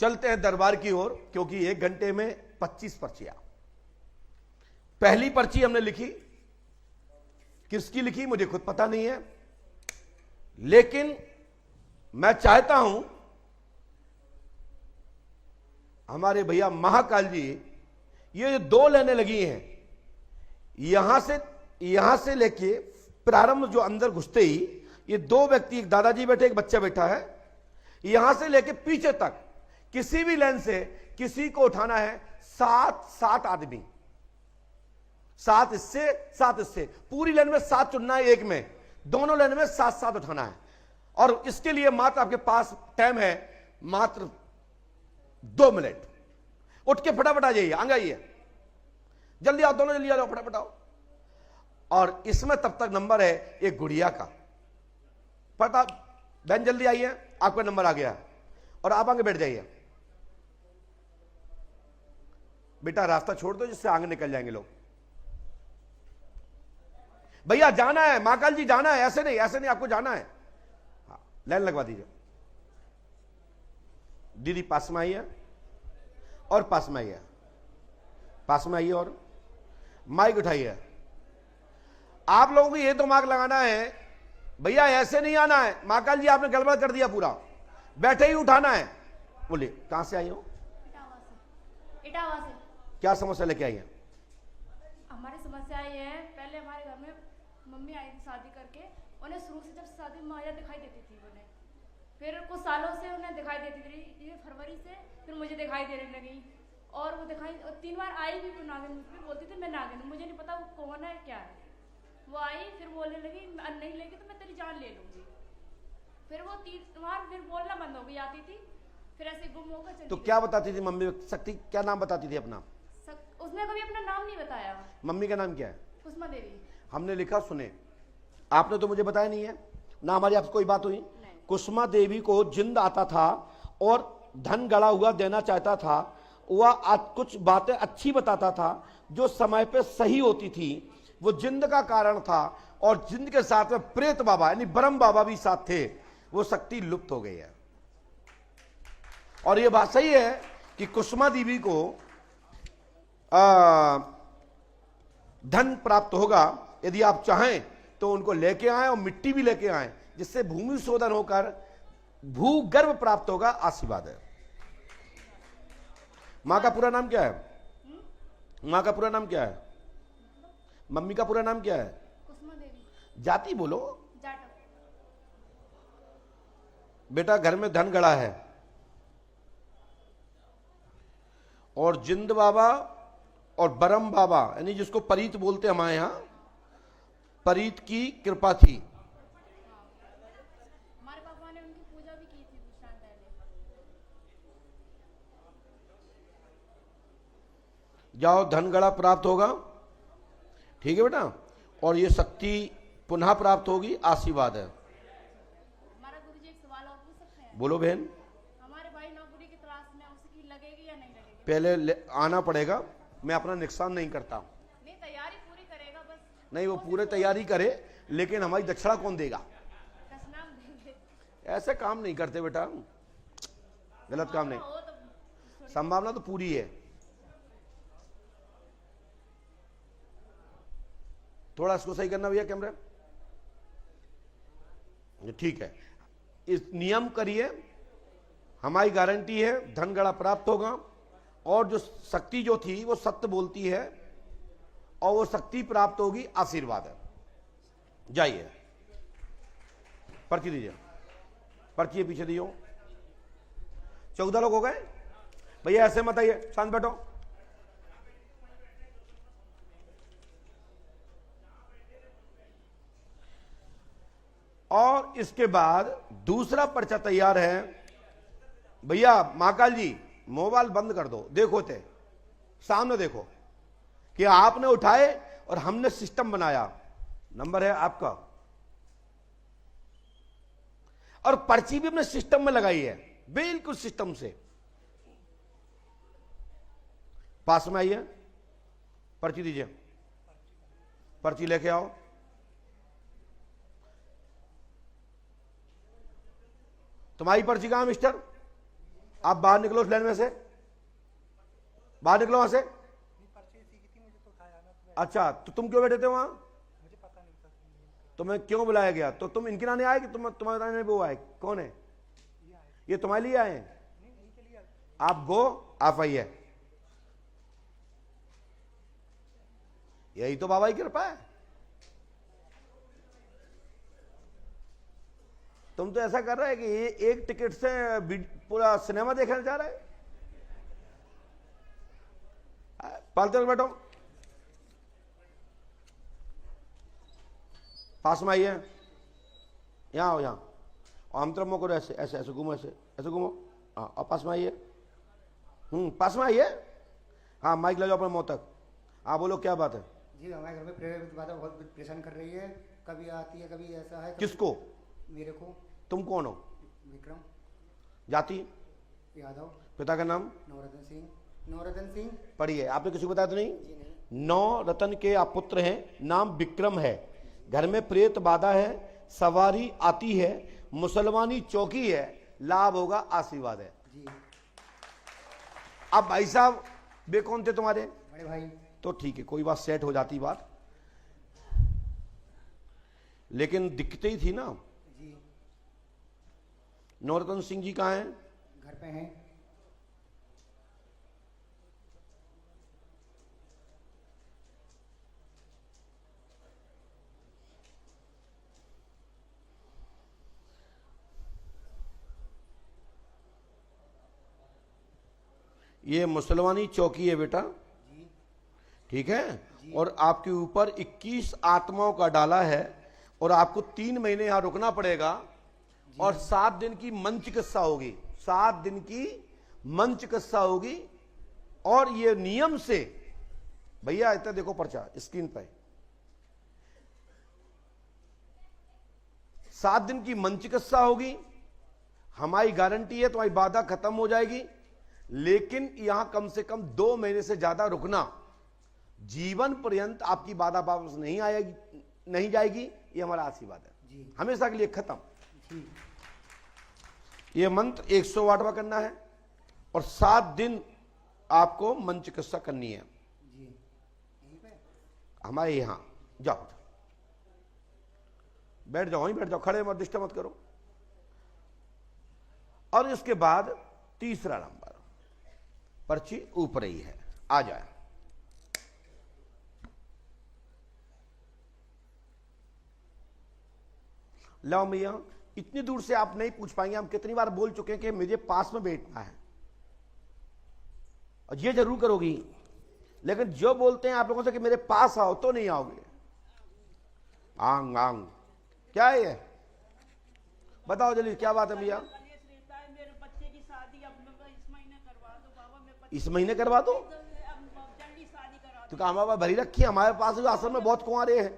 चलते हैं दरबार की ओर, क्योंकि 1 घंटे में 25 पर्चियां। पहली पर्ची हमने लिखी, किसकी लिखी मुझे खुद पता नहीं है, लेकिन मैं चाहता हूं हमारे भैया महाकाल जी, ये जो 2 लाइनें लगी हैं, यहां से लेके प्रारंभ जो अंदर घुसते ही ये 2 व्यक्ति, एक दादाजी बैठे, एक बच्चा बैठा है, यहां से लेके पीछे तक किसी भी लाइन से किसी को उठाना है। 7 आदमी, 7 इससे 7 इससे, पूरी लाइन में 7 चुनना है, एक में दोनों लाइन में 7 उठाना है। और इसके लिए मात्र आपके पास टाइम है मात्र 2 मिनट। उठ के फटाफट आ जाइए, आगे आइए, जल्दी आओ, दोनों जल्दी आ जाओ, फटाफट आओ। और इसमें तब तक नंबर है एक गुड़िया का। फटा बहन जल्दी आइए, आपका नंबर आ गया है और आप आगे बैठ जाइए। बेटा रास्ता छोड़ दो जिससे आगे निकल जाएंगे लोग। भैया जाना है, महाकाल जी जाना है, ऐसे नहीं आपको जाना है। हाँ, लाइन लगवा दीजिए। दीदी पास में आइए और पास में आइए, पास में आइए और माइक उठाइए। आप लोगों को ये तो मार्क लगाना है, भैया ऐसे नहीं आना है। महाकाल जी आपने गड़बड़ कर दिया पूरा, बैठे ही उठाना है। बोलिए कहां से आई हो? इटावा से। क्या समस्या लेके आई है? हमारी समस्या ये है, पहले हमारे घर में मम्मी आई थी शादी करके, उन्हें शुरू से जब शादी में माया दिखाई देती थी उन्हें, फिर कुछ सालों से उन्हें दिखाई देती थी, ये फरवरी से फिर मुझे दिखाई देने लगी। और वो दिखाई 3 बार आई भी, वो नागिन मुझे बोलती थी मैं नागिन हूँ, मुझे नहीं पता वो कौन है क्या है। वो आई फिर बोलने लगी नहीं लेगी तो मैं तेरी जान ले लूंगी। फिर वो 3 बार फिर बोलना बंद हो गई, आती थी फिर ऐसे गुम होकर चली। तो क्या बताती थी मम्मी? शक्ति क्या नाम बताती थी अपना? उसने कभी अपना नाम नहीं बताया। मम्मी का नाम क्या है? कुसुमा देवी। हमने लिखा, सुने, आपने तो मुझे बताया नहीं है ना, हमारी आपसे कोई बात हुई? कुसुमा देवी को जिंद आता था और धन गड़ा हुआ देना चाहता था। वह कुछ बातें अच्छी बताता था जो समय पे सही होती थी, वो जिंद का कारण था। और जिंद के साथ में प्रेत बाबा यानी ब्रह्म बाबा भी साथ थे। वो शक्ति लुप्त हो गई है। और ये बात सही है कि कुसुमा देवी को धन प्राप्त होगा यदि आप चाहें तो उनको लेके आए और मिट्टी भी लेके आए, जिससे भूमि शोधन होकर भूगर्भ प्राप्त होगा। आशीर्वाद है। मां का पूरा नाम क्या है? मां का पूरा नाम क्या है? मम्मी का पूरा नाम क्या है? कुसुमा देवी। जाति बोलो। जाटव। बेटा घर में धन गड़ा है और जिंद बाबा और ब्रह्म बाबा यानी जिसको परीत बोलते हमारे यहां, परीत की कृपा थी। हमारे पापा ने उनकी पूजा भी की थी कुछ टाइम पहले। जाओ, धन गड़ा प्राप्त होगा, ठीक है बेटा। और ये शक्ति पुनः प्राप्त होगी। आशीर्वाद है। हमारा गुरुजी एक सवाल और पूछ सकते हैं? बोलो बहन। हमारे भाई नौकरी की तलाश में, उसकी लगेगी या नहीं लगेगी? पहले आना पड़ेगा, मैं अपना नुकसान नहीं करता। नहीं, तैयारी पूरी करेगा बस। नहीं, वो पूरे तैयारी करे, लेकिन हमारी दक्षिणा कौन देगा? कसनाम देंगे। ऐसे काम नहीं करते बेटा, गलत काम नहीं। हो तो संभावना तो पूरी है। थोड़ा इसको सही करना भैया कैमरा, ठीक है। इस नियम करिए, हमारी गारंटी है धन गड़ा प्राप्त होगा। और जो शक्ति जो थी वो सत्य बोलती है और वो शक्ति प्राप्त होगी। आशीर्वाद है। जाइए, पर्ची दीजिए, पर्ची पीछे दियो। 14 लोग हो गए भैया, ऐसे मत आइए, शांत बैठो। और इसके बाद दूसरा पर्चा तैयार है। भैया महाकाल जी मोबाइल बंद कर दो, देखो थे सामने, देखो कि आपने उठाए और हमने सिस्टम बनाया। नंबर है आपका और पर्ची भी हमने सिस्टम में लगाई है, बिल्कुल सिस्टम से। पास में आइए, पर्ची दीजिए, पर्ची लेके आओ। तुम्हारी पर्ची कहां मिस्टर? आप बाहर निकलो उस लाइन में से, बाहर निकलो वहां से। अच्छा, तो तुम क्यों बैठे थे वहां? तुम्हें क्यों बुलाया गया? तो तुम इनके नाने आए कि तुम्हारे नाने वो आए? कौन है ये? तुम्हारे लिए आए हैं? आप गो, आप आइए। यही तो बाबा की कृपा है। तुम तो ऐसा कर रहे हैं कि ये एक टिकट से पूरा सिनेमा देखने जा रहे हैं। पालते हुए बैठो, पास में आइए, यहां आओ, यहां आम तरफ करो, ऐसे ऐसे ऐसे घूमो, ऐसे ऐसे घूमो। हाँ, और पास में आइए, पास में आइए। हाँ, माइक लगाओ अपने मुंह तक। हाँ, बोलो क्या बात है? जी, हमारे घर में प्रेरित बाधा बहुत परेशान कर रही है, कभी आती है कभी ऐसा है। किसको? मेरे को। तुम कौन हो? विक्रम। जाति? यादव। पिता का नाम? नवरत्न सिंह। नवरत्न सिंह। पढ़िए, आपने किसी को बताया तो नहीं? जी नहीं। 9 रतन के आप पुत्र हैं, नाम विक्रम है, घर में प्रेत बाधा है, सवारी आती है, मुसलमानी चौकी है, लाभ होगा आशीर्वाद है। जी। अब भाई साहब वे कौन थे तुम्हारे? बड़े भाई। तो ठीक है, कोई बात सेट हो जाती बात, लेकिन दिक्कतें ही थी ना। जी। नवरत्न सिंह जी कहाँ हैं? घर पे हैं। ये मुसलमानी चौकी है बेटा, जी। ठीक है? और आपके ऊपर 21 आत्माओं का डाला है, और आपको 3 महीने यहां रुकना पड़ेगा, और 7 दिन की मंच किस्सा होगी, 7 दिन की मंच किस्सा होगी। और ये नियम से, भैया इतना देखो पर्चा स्क्रीन पे, 7 दिन की मंच किस्सा होगी। हमारी गारंटी है तुम्हारी बाधा खत्म हो जाएगी, लेकिन यहां कम से कम 2 महीने से ज्यादा रुकना, जीवन पर्यंत आपकी बाधा वापस नहीं आएगी, नहीं जाएगी। ये हमारा आशीर्वाद है जी। हमेशा के लिए खत्म। जी। ये मंत्र 108वां करना है, और 7 दिन आपको मंच किस्सा करनी है। जी। यहीं पे हमारे यहां जाओ, बैठ जाओ, वहीं बैठ जाओ, खड़े मत, डिस्टर्ब मत करो। और इसके बाद तीसरा नंबर, पर्ची ऊपर ही है, आ जाए। लो मियां, इतनी दूर से आप नहीं पूछ पाएंगे, हम कितनी बार बोल चुके हैं कि मुझे पास में बैठना है, और ये जरूर करोगी, लेकिन जो बोलते हैं आप लोगों से कि मेरे पास आओ, तो नहीं आओगे। आंग आंग क्या है ये? बताओ जल्दी, क्या बात है भैया? मेरे बच्चे की शादी अब इस महीने करवा दो बाबा। मैं इस महीने करवा दो? जल्दी शादी करा तो काम बाबा भरी रखी है, हमारे पास भी आश्रम में बहुत कुंवारे हैं,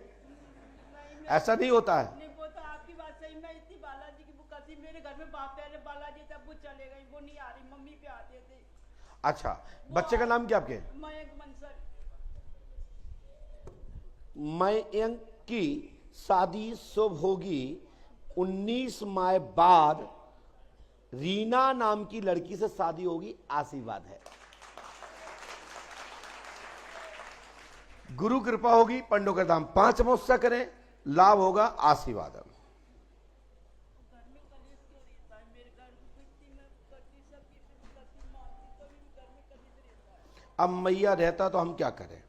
ऐसा नहीं होता है। नहीं, वो तो आपकी बात सही। मैं इतनी बालाजी की बुक करती, मेरे घर में बाप पहले बालाजी तब वो चले गई, वो नहीं आ रही, मम्मी पे आते थे। अच्छा, बच्चे का नाम क्या आपके? मयंक मनसर। मयंक की शादी शुभ होगी 19 माह बाद, रीना नाम की लड़की से शादी होगी, आशीर्वाद है। गुरु कृपा होगी, पंडों का दाम 5 अमावस्या करें, लाभ होगा, आशीर्वाद है। घर में कलेश क्यों रहता है? मेरे घर में कितनी मैं करती, सब कितनी करती, मानती, तभी भी घर में कलेश रहता है। अब मैया रहता तो हम क्या करें?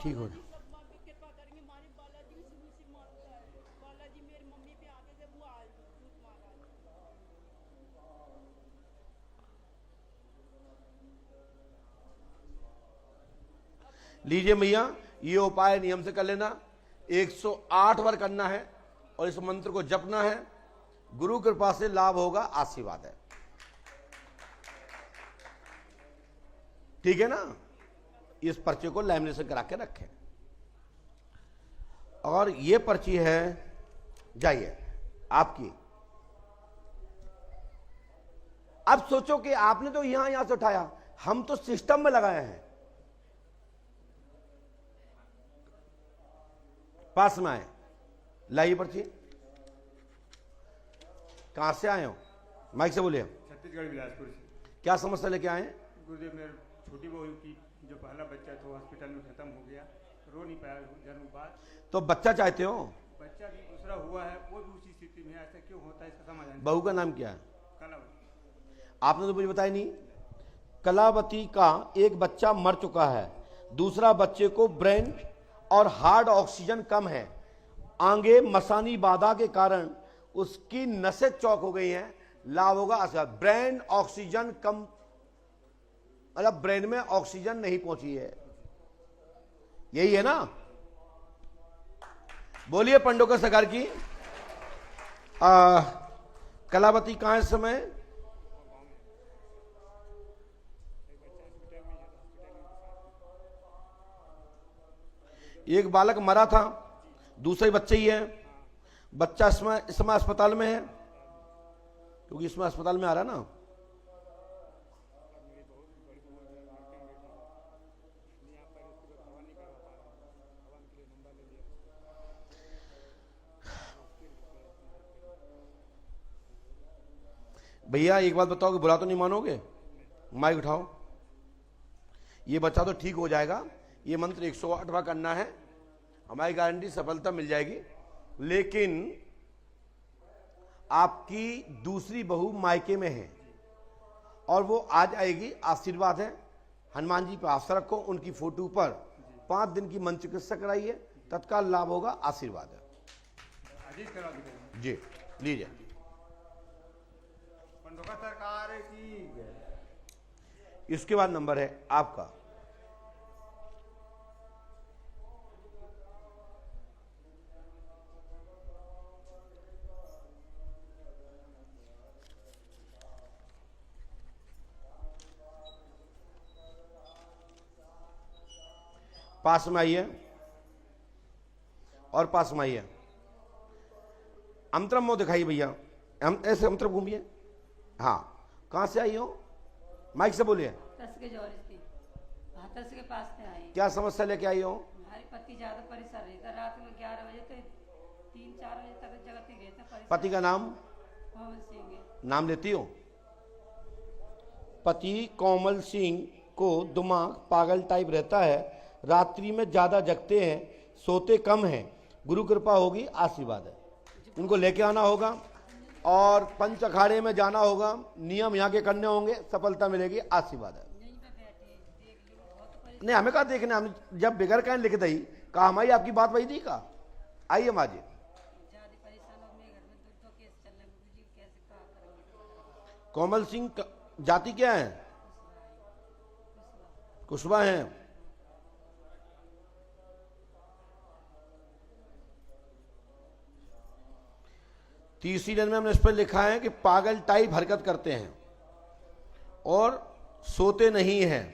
ठीक हो बालाजी सब माँ की कृपा करेंगे। हमारे बालाजी भी शुरू से मानता है। बालाजी मेरी मम्मी पे आते थे, वो आज झूठ मारा। लीजिए मैया, ये उपाय नियम से कर लेना, 108 बार करना है, और इस मंत्र को जपना है, गुरु कृपा से लाभ होगा, आशीर्वाद है। ठीक है ना? इस पर्चे को लैमिनेशन करा के रखें, और ये पर्ची है, जाइए आपकी। अब सोचो कि आपने तो यहां से उठाया, हम तो सिस्टम में लगाए हैं। पास में आए, लाइए पर्ची। कहां से आए हो? माइक से बोलिए। छत्तीसगढ़ बिलासपुर से। क्या समस्या लेके आए हैं? गुरुदेव, मेरे छोटी बहू की जो पहला बच्चा था हॉस्पिटल में खत्म हो गया, रो नहीं पाया जन्म बाद। तो बच्चा चाहते हो? बच्चा भी दूसरा हुआ है, वो भी उसी स्थिति में है। ऐसा क्यों होता है, इसका समाधान? बहू का नाम क्या है? कलावती। आपने तो मुझे बताया नहीं। कलावती का एक बच्चा मर चुका है, दूसरा बच्चे को ब्रेन और हार्ट ऑक्सीजन कम है, आगे मसानी बाधा के कारण उसकी नसें चौक हो गई हैं, लाभ होगा असर। ब्रेन ऑक्सीजन कम, मतलब ब्रेन में ऑक्सीजन नहीं पहुंची है, यही है ना? बोलिए पंडोकर सरकार की। कलावती कहां है इस समय? एक बालक मरा था, दूसरे बच्चे ही है। बच्चा इस समय अस्पताल में है, क्योंकि इसमें अस्पताल में आ रहा ना। भैया एक बात बताओ कि बुरा तो नहीं मानोगे? माइक उठाओ। ये बच्चा तो ठीक हो जाएगा, ये मंत्र 108वां करना है, हमारी गारंटी सफलता मिल जाएगी। लेकिन आपकी दूसरी बहू मायके में है और वो आज आएगी, आशीर्वाद है। हनुमान जी पर आस्था रखो, उनकी फोटो पर 5 दिन की मन चिकित्सा कराइए, तत्काल लाभ होगा, आशीर्वाद है। आदेश करा दीजिए। जी लीजिए। पंडोकर सरकार की। इसके बाद नंबर है आपका। पास में आइए और पास में आइए। अंतरम मुंह दिखाइए भैया, हम ऐसे अंतरम घूमिए। हाँ, कहां से आई हो? माइक से बोलिए। तस के जॉर्ज की हाथरस के पास से आए। क्या समस्या लेके आई हो? हमारे पति ज्यादा परेशान रहता, रात में 11 बजे से 3-4 बजे तक जगत ही रहता परेशान। पति का नाम? कोमल सिंह। नाम लेती हो? पति कोमल सिंह को दिमाग पागल टाइप रहता है, रात्रि में ज्यादा जगते हैं, सोते कम हैं, गुरु कृपा होगी, आशीर्वाद है। उनको लेके आना होगा और पंच अखाड़े में जाना होगा, नियम यहाँ के करने होंगे, सफलता मिलेगी, आशीर्वाद है। नहीं हमें कहा देखने, हम जब बिगड़ कहें लिख दी, कहा हमारी आपकी बात वही थी। कहा आइए माँ जी। कोमल सिंह जाति क्या है? कुशवा है। तीसरी लाइन में हमने इस पर लिखा है कि पागल टाइप हरकत करते हैं और सोते नहीं हैं।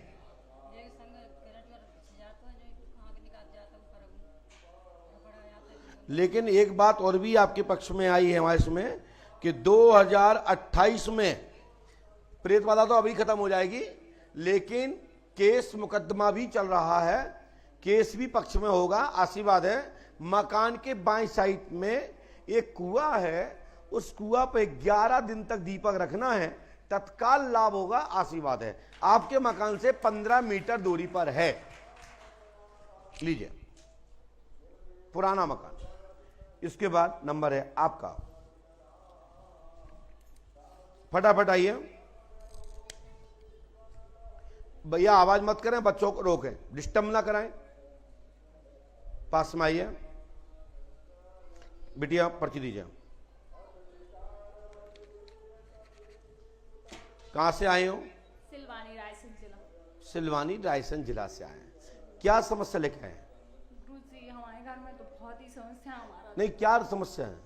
लेकिन एक बात और भी आपके पक्ष में आई है हमारे इसमें कि 2028 में प्रेत बाधा तो अभी खत्म हो जाएगी, लेकिन केस मुकदमा भी चल रहा है, केस भी पक्ष में होगा, आशीर्वाद है। मकान के बाएं साइड में एक कुआं है, उस कुआं पे 11 दिन तक दीपक रखना है, तत्काल लाभ होगा, आशीर्वाद है। आपके मकान से 15 मीटर दूरी पर है। लीजिए, पुराना मकान। इसके बाद नंबर है आपका, फटाफट आइए भैया, आवाज मत करें, बच्चों को रोकें, डिस्टर्ब ना कराएं। पास में आइए बिटिया, पर्ची दीजिए। कहां से आए हो? सिलवानी रायसेन जिला। सिलवानी रायसेन जिला से आए हैं। क्या समस्या लेके आए हैं? गुरुजी हमारे घर में तो बहुत ही समस्या हमारा। नहीं, क्या समस्या है?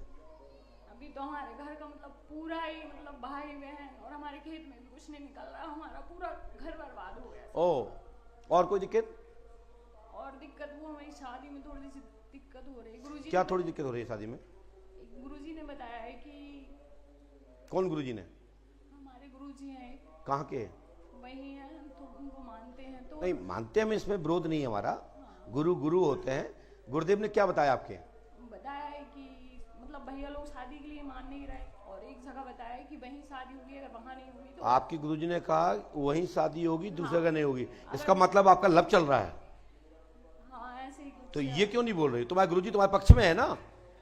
अभी तो हमारे घर का मतलब पूरा ही मतलब भाई बहन और हमारे खेत में भी कुछ नहीं निकल रहा, हमारा पूरा घर बर्बाद हो गया। ओ, और कोई दिक्कत? और दिक्कत वो हमारी शादी में थोड़ी सी दिक्कत हो रही है गुरुजी। क्या थोड़ी दिक्कत हो रही है शादी में? गुरुजी ने बताया है कि। कौन गुरुजी ने? हमारे गुरुजी हैं, कहाँ के? वही हैं, तो उनको मानते हैं तो। नहीं मानते, हम इसमें विरोध नहीं है हमारा। गुरु गुरु होते हैं। गुरुदेव ने क्या बताया आपके? बताया है कि मतलब भैया लोग शादी के लिए मान नहीं रहे, और एक जगह बताया है कि वहीं शादी होगी, अगर वहाँ नहीं होगी तो आपकी गुरुजी ने कहा वहीं शादी होगी, दूसरे जगह नहीं होगी, इसका मतलब आपका लव चल रहा है। हाँ ऐसे ही कुछ तो है। ये क्यों नहीं बोल रही? तुम्हारे गुरुजी तुम्हारे पक्ष में है ना।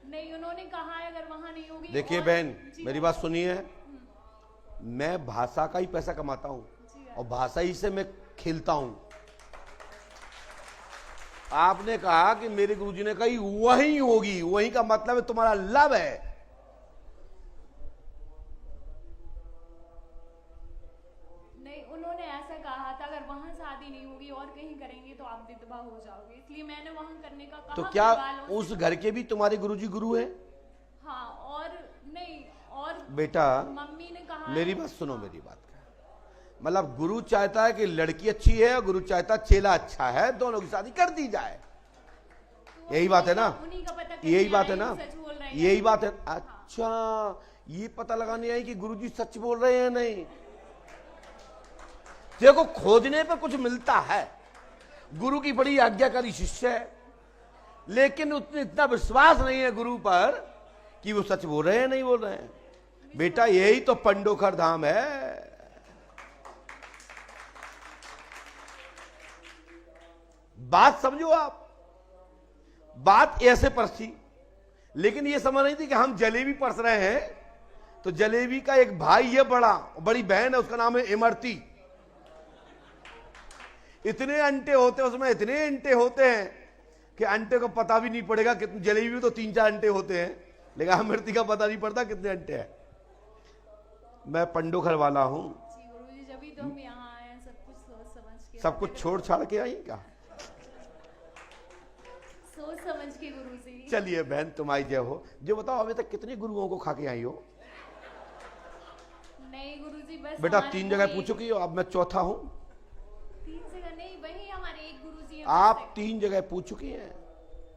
नहीं, उन्होंने कहा है अगर वहाँ नहीं होगी। देखिए और- बहन, जी मेरी हाँ। बात सुनिए, मैं भाषा का ही पैसा कमाता हूं जी हाँ। और भाषा ही से मैं खेलता हूं। आपने कहा कि मेरे गुरुजी ने कही वहीं होगी, वहीं का मतलब है तुम्हारा लव है। नहीं, उन्होंने ऐसा कहा था अगर वहाँ शादी नहीं होगी और कहीं करेंगे तो आप विधवा हो जाओगे, इसलिए मैंने वहाँ करने का कहा। तो क्या घर वालों से। उस घर के भी तुम्हारे गुरुजी गुरु हैं? हाँ, और नहीं, और बेटा मम्मी ने कहा मेरी है- बात सुनो, मेरी बात का मतलब गुरु चाहता है कि लड़की अच्छी है और गुरु चाहता है चेला अच्छा है, दोनों की शादी कर दी जाए। तो यही बात है ना, उन्हीं का पता करने यही बात है आए, ना, सच बोल रहे हैं। यही बात है। अच्छा, ये पता लगाने आई कि गुरुजी सच बोल रहे हैं नहीं। देखो, खोजने पर कुछ मिलता है। गुरु की बड़ी आज्ञाकारी शिष्य है, लेकिन उतने इतना विश्वास नहीं है गुरु पर कि वो सच बोल रहे हैं नहीं बोल रहे हैं। बेटा यही तो पंडोखर धाम है। बात समझो आप, बात ऐसे परसी, लेकिन ये समझ नहीं थी कि हम जलेबी परस रहे हैं तो जलेबी का एक भाई है, बड़ी बहन है, उसका नाम है इमरती। इतने अंटे होते हैं उसमें, इतने अंटे होते हैं कि अंटे को पता भी नहीं पड़ेगा कितने। जलेबी में तो 3-4 अंटे होते हैं, लेकिन इमरती का पता नहीं पड़ता कितने अंटे हैं। मैं पंडोखर वाला हूं। जी गुरुजी, जब भी तो हम यहाँ आए हैं, सब कुछ सोच समझ के, सब कुछ छोड़ छाड़ के आई क्या? सोच समझ के गुरुजी। चलिए बहन, तुम्हारी जय हो। जो बताओ, अभी तक कितने गुरुओं को खा के आई हो? नहीं गुरुजी, बस बेटा हमारे 3 जगह वही- पूछ चुकी हो, अब मैं चौथा हूं। 3 जगह नहीं, वही हमारे एक गुरुजी हैं। आप बस 3 जगह पूछ चुकी हैं।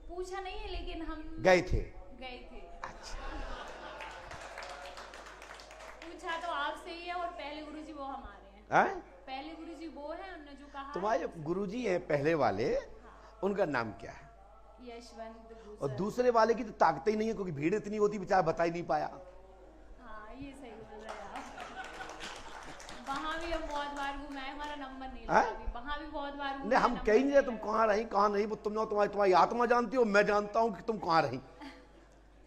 पूछा नहीं है, लेकिन हम गए थे। गए थे। पूछा तो आपसे ही है, और पहले गुरुजी वो हमारे हैं। हैं? पहले गुरुजी वो है, उन्होंने जो कहा तुम्हारे जो गुरुजी हैं पहले वाले, उनका नाम क्या है? यशवंत गुजर। और दूसरे वाले की तो ताकत ही नहीं है, क्योंकि भीड़ इतनी होती, बेचारा बता ही नहीं पाया। हाँ, ये सही बोल रहे हैं आप। वहाँ भी हम बहुत बार घूमे, हमारा नंबर नहीं हैं? लगा अभी। वहाँ भी बहुत बार घूमे, नहीं, हम नंबर कहीं नहीं रहे, नहीं तुम लगा। कहाँ रही कहाँ नहीं, वो तुम्हारी आत्मा जानती हो, मैं जानता हूं कि तुम कहाँ रही।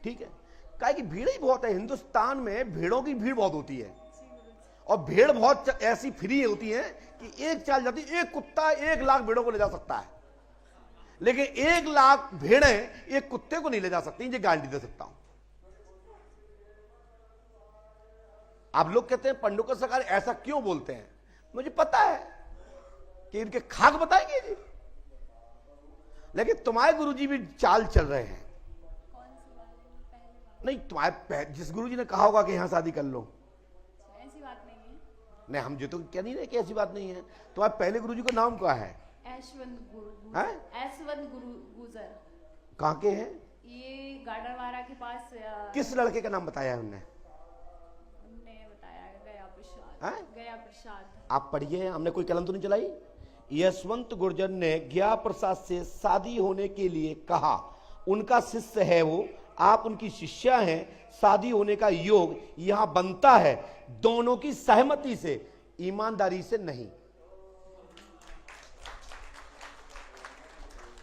ठीक है, काहे कि भीड़ ही बहुत है हिंदुस्तान में, भीड़ों की भीड़ बहुत होती है। जी गुरुजी। और भीड़ बहुत ऐसी फ्री होती है कि एक चाल जाती, एक कुत्ता 1 लाख भीड़ों को ले जा सकता है, लेकिन 1 लाख भेड़ें एक कुत्ते को नहीं ले जा सकती। ये गारंटी दे सकता हूं। आप लोग कहते हैं पंडोकर सरकार ऐसा क्यों बोलते हैं, मुझे पता है कि इनके खाक बताएंगे जी, लेकिन तुम्हारे गुरुजी भी चाल चल रहे हैं। कौन सी वाले? पहले वाले? नहीं, तुम्हारे जिस गुरुजी ने कहा होगा कि यहां शादी कर लो। ऐसी बात नहीं है। नहीं, हम जो तो क्या नहीं रहे कि ऐसी बात नहीं है। तुम्हारे पहले गुरुजी का नाम क्या है? यशवंत गुरु। हैं? यशवंत गुरु गुजर। कहां के हैं? ये गाडरवारा के पास किस लड़के का नाम बताया है उनने? उनने बताया, गया प्रसाद। हैं? गया प्रसाद। आप पढ़िए, हमने कोई कलम तो नहीं चलाई। यशवंत गुर्जर ने गया प्रसाद से शादी होने के लिए कहा। उनका शिष्य है वो, आप उनकी शिष्या हैं। शादी होने का योग यहां बनता है दोनों की सहमति से, ईमानदारी से नहीं।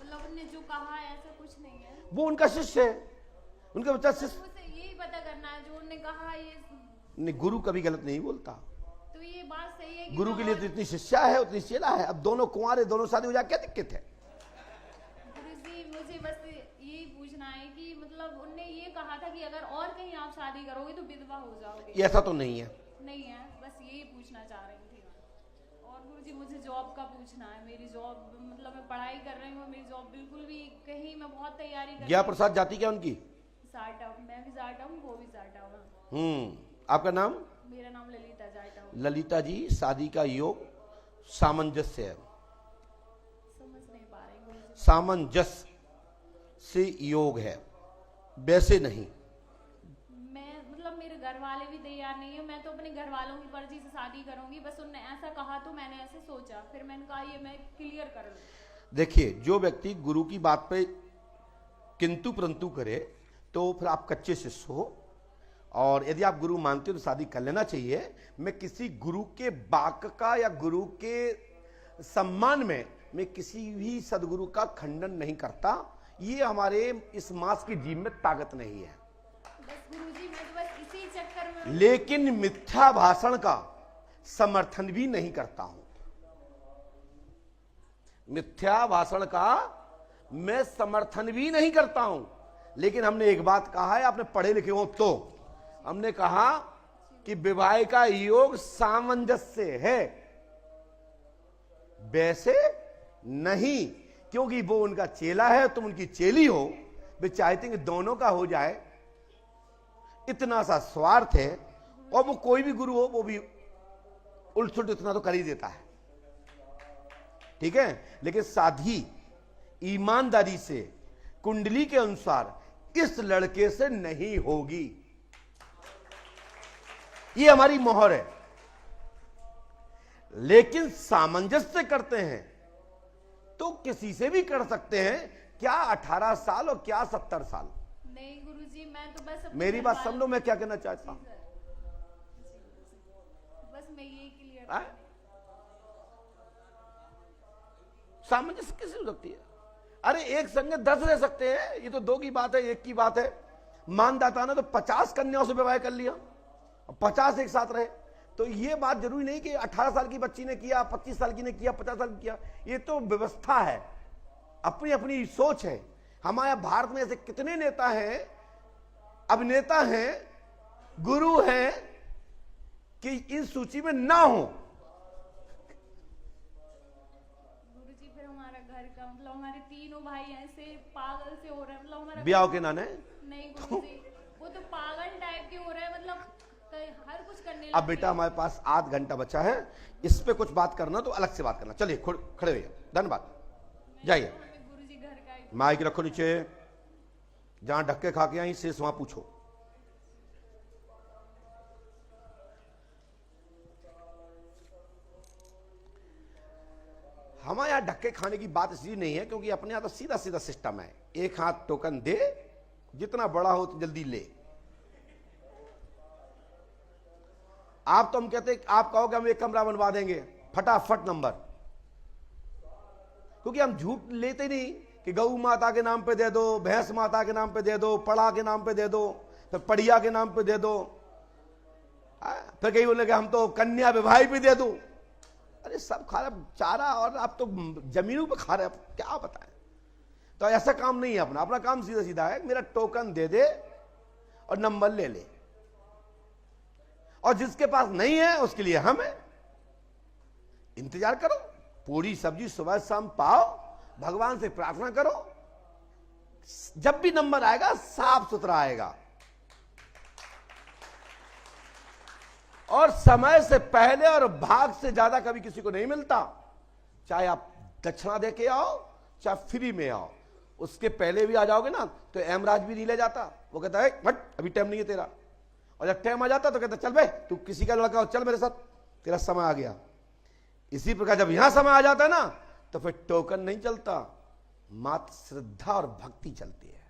मतलब उनने जो कहा है ऐसा कुछ नहीं है। वो उनका शिष्य है, उनका बच्चा बस शिष्य। मुझे यही पता करना है, जो उन्होंने कहा ये, नहीं, गुरु कभी गलत नहीं बोलता। तो ये बात सही है कि गुरु के लिए और- तो इतनी शिष्या है उतनी चेला है। अब दोनों कुंवारे, दोनों शादी हो जाए, क्या दिक्कत है? गुरुजी, मुझे बस यही पूछना है कि मतलब उनने ये कहा था कि अगर और कहीं आप शादी करोगे तो विधवा हो जाओगे। ऐसा तो नहीं है। नहीं है, बस यही पूछना चाह रही थी मैं। और गुरुजी, मुझे जॉब का पूछना है। मेरी जॉब, मतलब मैं पढ़ाई कर रही हूँ, मेरी जॉब बिल्कुल भी कहीं, मैं बहुत तैयारी कर गया प्रसाद जाति क्या उनकी? जाटा हूँ, मैं भी जाटा हूँ, वो भी जाटा हूँ। आपका नाम? मेरा नाम ललिता जाटा हूँ। ललिता जी, शादी का योग सामंजस्य है। समझ नहीं पा रही गुरुजी। सामंजस्य से योग है, वैसे नहीं। मैं मतलब मेरे घर वाले भी तैयार नहीं है। मैं तो अपने घर वालों की मर्जी से शादी करूंगी, बस उनने ऐसा कहा तो मैंने ऐसे सोचा, फिर मैंने कहा ये मैं क्लियर कर लूं। देखिए, जो व्यक्ति गुरु की बात पे किंतु परंतु करे तो फिर आप कच्चे शिष्य हो। और यदि आप गुरु मानते हो तो शादी कर लेना चाहिए। मैं किसी गुरु के वाक का या गुरु के सम्मान में मैं किसी भी सदगुरु का खंडन नहीं करता। ये हमारे इस मास की जीव में ताकत नहीं है। बस गुरुजी मैं तो बस इसी चक्कर में लेकिन मिथ्या भाषण का समर्थन भी नहीं करता हूं। मिथ्या भाषण का मैं समर्थन भी नहीं करता हूं। लेकिन हमने एक बात कहा है, आपने पढ़े लिखे हो तो, हमने कहा कि विवाह का योग सामंजस्य है, वैसे नहीं, क्योंकि वो उनका चेला है, तुम उनकी चेली हो। वे चाहते हैं कि दोनों का हो जाए। इतना सा स्वार्थ है। और वो कोई भी गुरु हो वो भी उल्ट इतना तो कर ही देता है, ठीक है। लेकिन साधी ईमानदारी से कुंडली के अनुसार इस लड़के से नहीं होगी, ये हमारी मोहर है। लेकिन सामंजस्य करते हैं तो किसी से भी कर सकते हैं, क्या 18 साल और क्या 70 साल। नहीं गुरुजी मैं तो बस अपने मेरी बात घर समझो मैं क्या कहना चाहता हूं। बस मैं यही क्लियर हाँ? सामंजस्य किसी हो सकती है। अरे एक संग 10 रह सकते हैं, ये तो 2 की बात है, 1 की बात है। मानदाता ने तो 50 कन्याओं से विवाह कर लिया, 50 एक साथ रहे। तो ये बात जरूरी नहीं कि 18 साल की बच्ची ने किया, 25 साल की ने किया, 50 साल की किया। ये तो व्यवस्था है, अपनी अपनी सोच है। हमारे भारत में ऐसे कितने नेता हैं, अभिनेता हैं, गुरु हैं कि इन सूची में ना हो। गुरुजी फिर हमारा घर का मतलब हमारे तीनों भाई ऐसे पागल से हो रहे हैं, मतलब हमारा ब्याह के नाने नहीं गुरुजी वो तो पागल टाइप के हो रहे हैं, मतलब हर कुछ करने अब बेटा हमारे पास आध घंटा बचा है, इस पे कुछ बात करना तो अलग से बात करना। चलिए खड़े होइए, धन्यवाद, जाइए। गुरुजी घर का एक माइक रखो नीचे, जहां धक्के खा के आई शेष वहां पूछो। हमारे यहां धक्के खाने की बात इसलिए नहीं है क्योंकि अपने यहां तो सीधा सीधा सिस्टम है, एक हाथ टोकन दे, जितना बड़ा हो तो जल्दी ले। आप तो हम कहते हैं, आप कहोगे हम एक कमरा बनवा देंगे, फटाफट नंबर, क्योंकि हम झूठ लेते नहीं कि गौ माता के नाम पे दे दो, भैंस माता के नाम पे दे दो, पड़ा के नाम पे दे दो, फिर पड़िया के नाम पे दे दो, फिर कहीं बोले कि हम तो कन्या विवाह भी दे दो। अरे सब खा रहे चारा और आप तो जमीनों पे खा रहे, क्या बताएं। तो ऐसा काम नहीं है अपना काम सीधा सीधा है, मेरा टोकन दे दे और नंबर ले ले। और जिसके पास नहीं है उसके लिए हम है, इंतजार करो, पूरी सब्जी सुबह शाम पाओ, भगवान से प्रार्थना करो, जब भी नंबर आएगा साफ सुथरा आएगा। और समय से पहले और भाग से ज्यादा कभी किसी को नहीं मिलता। चाहे आप दक्षिणा दे के आओ, चाहे फ्री में आओ। उसके पहले भी आ जाओगे ना तो एमराज भी नहीं ले जाता, वो कहता है बट अभी टाइम नहीं है तेरा। और जब टाइम आ जाता तो कहता चल बे तू किसी का लड़का हो, चल मेरे साथ, तेरा समय आ गया। इसी प्रकार जब यहां समय आ जाता है ना तो फिर टोकन नहीं चलता, मात्र श्रद्धा और भक्ति चलती है।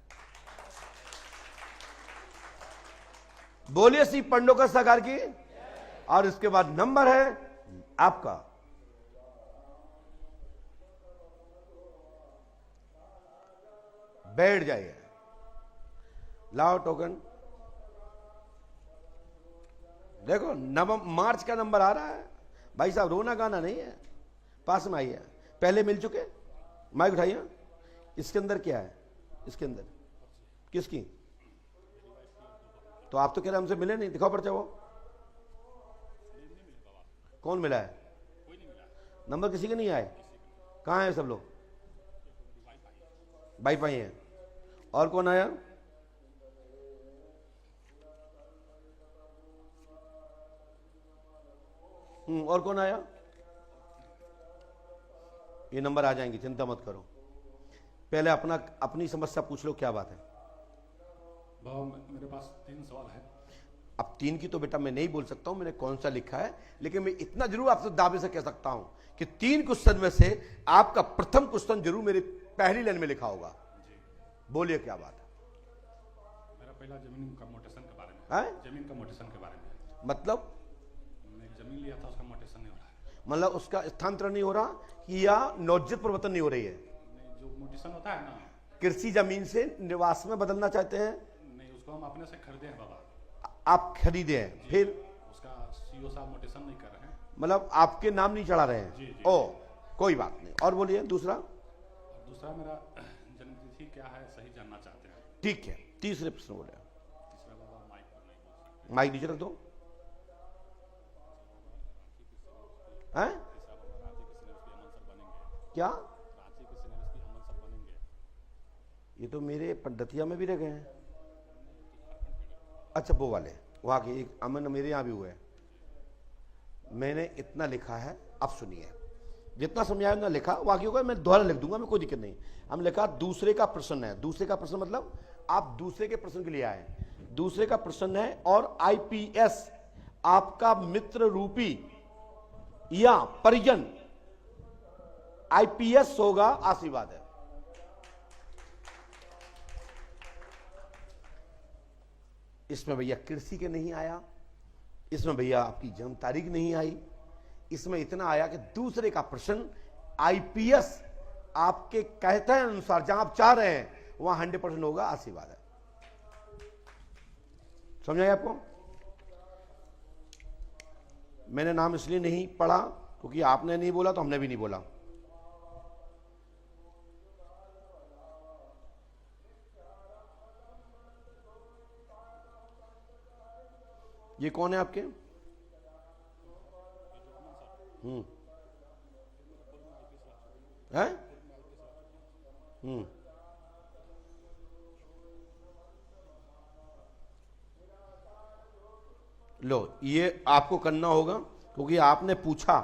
बोलिए श्री पंडोकर सरकार की। और इसके बाद नंबर है आपका, बैठ जाइए, लाओ टोकन। देखो मार्च का नंबर आ रहा है भाई साहब, रोना गाना नहीं है, पास में आइए। पहले मिल चुके, माइक उठाइए। इसके अंदर क्या है, इसके अंदर किसकी? तो आप तो कह रहे हमसे मिले नहीं, दिखाओ पर्चा। वो कौन मिला है? नंबर किसी के नहीं आए? कहां है सब लोग? वाईफाई है। और कौन आया? और कौन आया? ये नंबर आ जाएंगे, चिंता मत करो। पहले अपनी समस्या पूछ लो, क्या बात है? बाबा मेरे पास 3 सवाल है। अब 3 की तो बेटा मैं नहीं बोल सकता हूं मैंने कौन सा लिखा है, लेकिन मैं इतना जरूर आपसे दावे से कह सकता हूं कि 3 क्वेश्चन में से आपका प्रथम क्वेश्चन जरूर मेरी पहली लाइन में लिखा होगा। बोलिए क्या बात है? मेरा पहला जमीन का मोटेशन के बारे में है। है? जमीन का मोटेशन के बारे में। मतलब मैंने एक जमीन लिया था, उसका मोटेशन नहीं हो रहा है। मतलब उसका स्थानांतरण नहीं हो रहा कि या नौजित परिवर्तन नहीं हो रही है? नहीं, जो मोटेशन होता है ना, कृषि जमीन से निवास में बदलना चाहते हैं? नहीं, उसको हम अपने से खरीदे हैं बाबा। आप खरीदे हैं, फिर उसका सीओ साहब मोटेशन नहीं कर रहे हैं। मतलब आपके नाम नहीं चढ़ा रहे हैं? जी, जी। ओ, कोई बात नहीं। और बोलिए दूसरा। और दूसरा, मेरा जन्मतिथि क्या है सही जानना चाहते हैं। ठीक है, तीसरे प्रश्न बोले। तीसरा बाबा माइक पर नहीं बोल सकते। माइक नीचे रख दो। हैं? तीसरा बाबा रांची के सिनेमा के अमन सर बनेंगे। क्या? रांची के सिनेमा के अमन सर बनेंगे। ये तो मेरे पंडतिया में भी रह गए हैं। अच्छा, वो वाले वहां के एक अमन मेरे यहाँ भी हुए हैं। मैंने इतना लिखा है, अब सुनिए, जितना समझाया उतना लिखा, बाकी होगा मैं दोबारा लिख दूंगा, मैं कोई दिक्कत नहीं। हम लिखा दूसरे का प्रश्न है। दूसरे का प्रश्न मतलब आप दूसरे के प्रश्न के लिए आए। दूसरे का प्रश्न है और आईपीएस आपका मित्र रूपी या परिजन आईपीएस होगा, आशीर्वाद है। इसमें भैया कृषि के नहीं आया, इसमें भैया आपकी जन्म तारीख नहीं आई, इसमें इतना आया कि दूसरे का प्रश्न आईपीएस आपके कहते हैं अनुसार जहां आप चाह रहे हैं वहां 100% होगा, आशीर्वाद है। समझ आया आपको? मैंने नाम इसलिए नहीं पढ़ा क्योंकि आपने नहीं बोला तो हमने भी नहीं बोला। ये कौन है आपके? है? लो, ये आपको करना होगा क्योंकि आपने पूछा,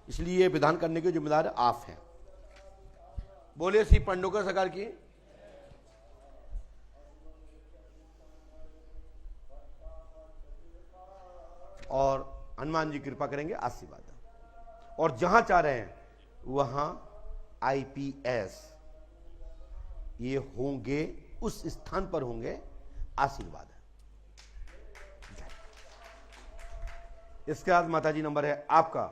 इसलिए ये विधान करने के जिम्मेदार आप हैं। बोलिए श्री पंडोकर सरकार की। और हनुमान जी कृपा करेंगे, आशीर्वाद। और जहां चाह रहे हैं वहां आईपीएस ये होंगे, उस स्थान पर होंगे, आशीर्वाद है। इसके बाद माताजी नंबर है आपका।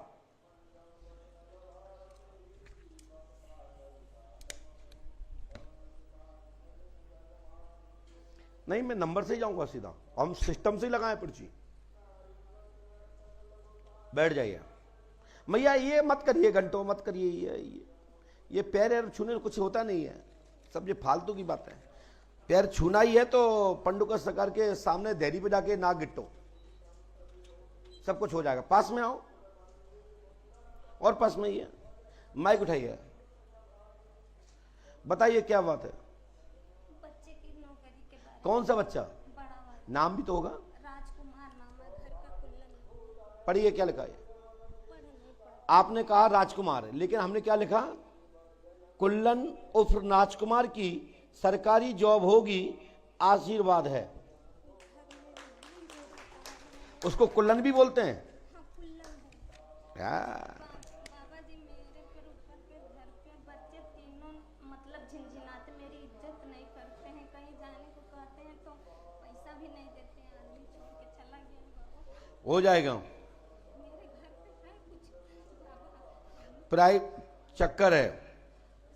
नहीं, मैं नंबर से ही जाऊंगा सीधा, हम सिस्टम से ही लगाए पर्ची। बैठ जाइए मैया, ये मत करिए, घंटों मत करिए, ये पैर छूने कुछ होता नहीं है, सब ये फालतू की बात है। पैर छूना ही है तो पंडुका सरकार के सामने देरी पे जाके नाक गिट्टो, सब कुछ हो जाएगा। पास में आओ, और पास में ही है, माइक उठाइए, बताइए क्या बात है। बच्चे की नौकरी के बारे में। कौन सा बच्चा? बड़ा वाला। नाम भी तो होगा। राजकुमार नाम है, घर का कुल्लन। पढ़िए क्या लिखा है। पढ़ नहीं पढ़। आपने कहा राजकुमार, लेकिन हमने क्या लिखा? कुल्लन उर्फ राजकुमार की सरकारी जॉब होगी, आशीर्वाद है। उसको कुल्लन भी बोलते हैं। हाँ, कुल्लन है। बाबा जी, मेरे पर ऊपर के घर के बच्चे तीनों मतलब झिनझिनाते, मेरी इज्जत नहीं करते हैं, कहीं जाने को कहते हैं तो पैसा भी नहीं देते हैं, आदमी छोड़ के चला गया बाबा। हो जाएगा। मेरे घर पे है कुछ बाबा। प्राय चक्कर है।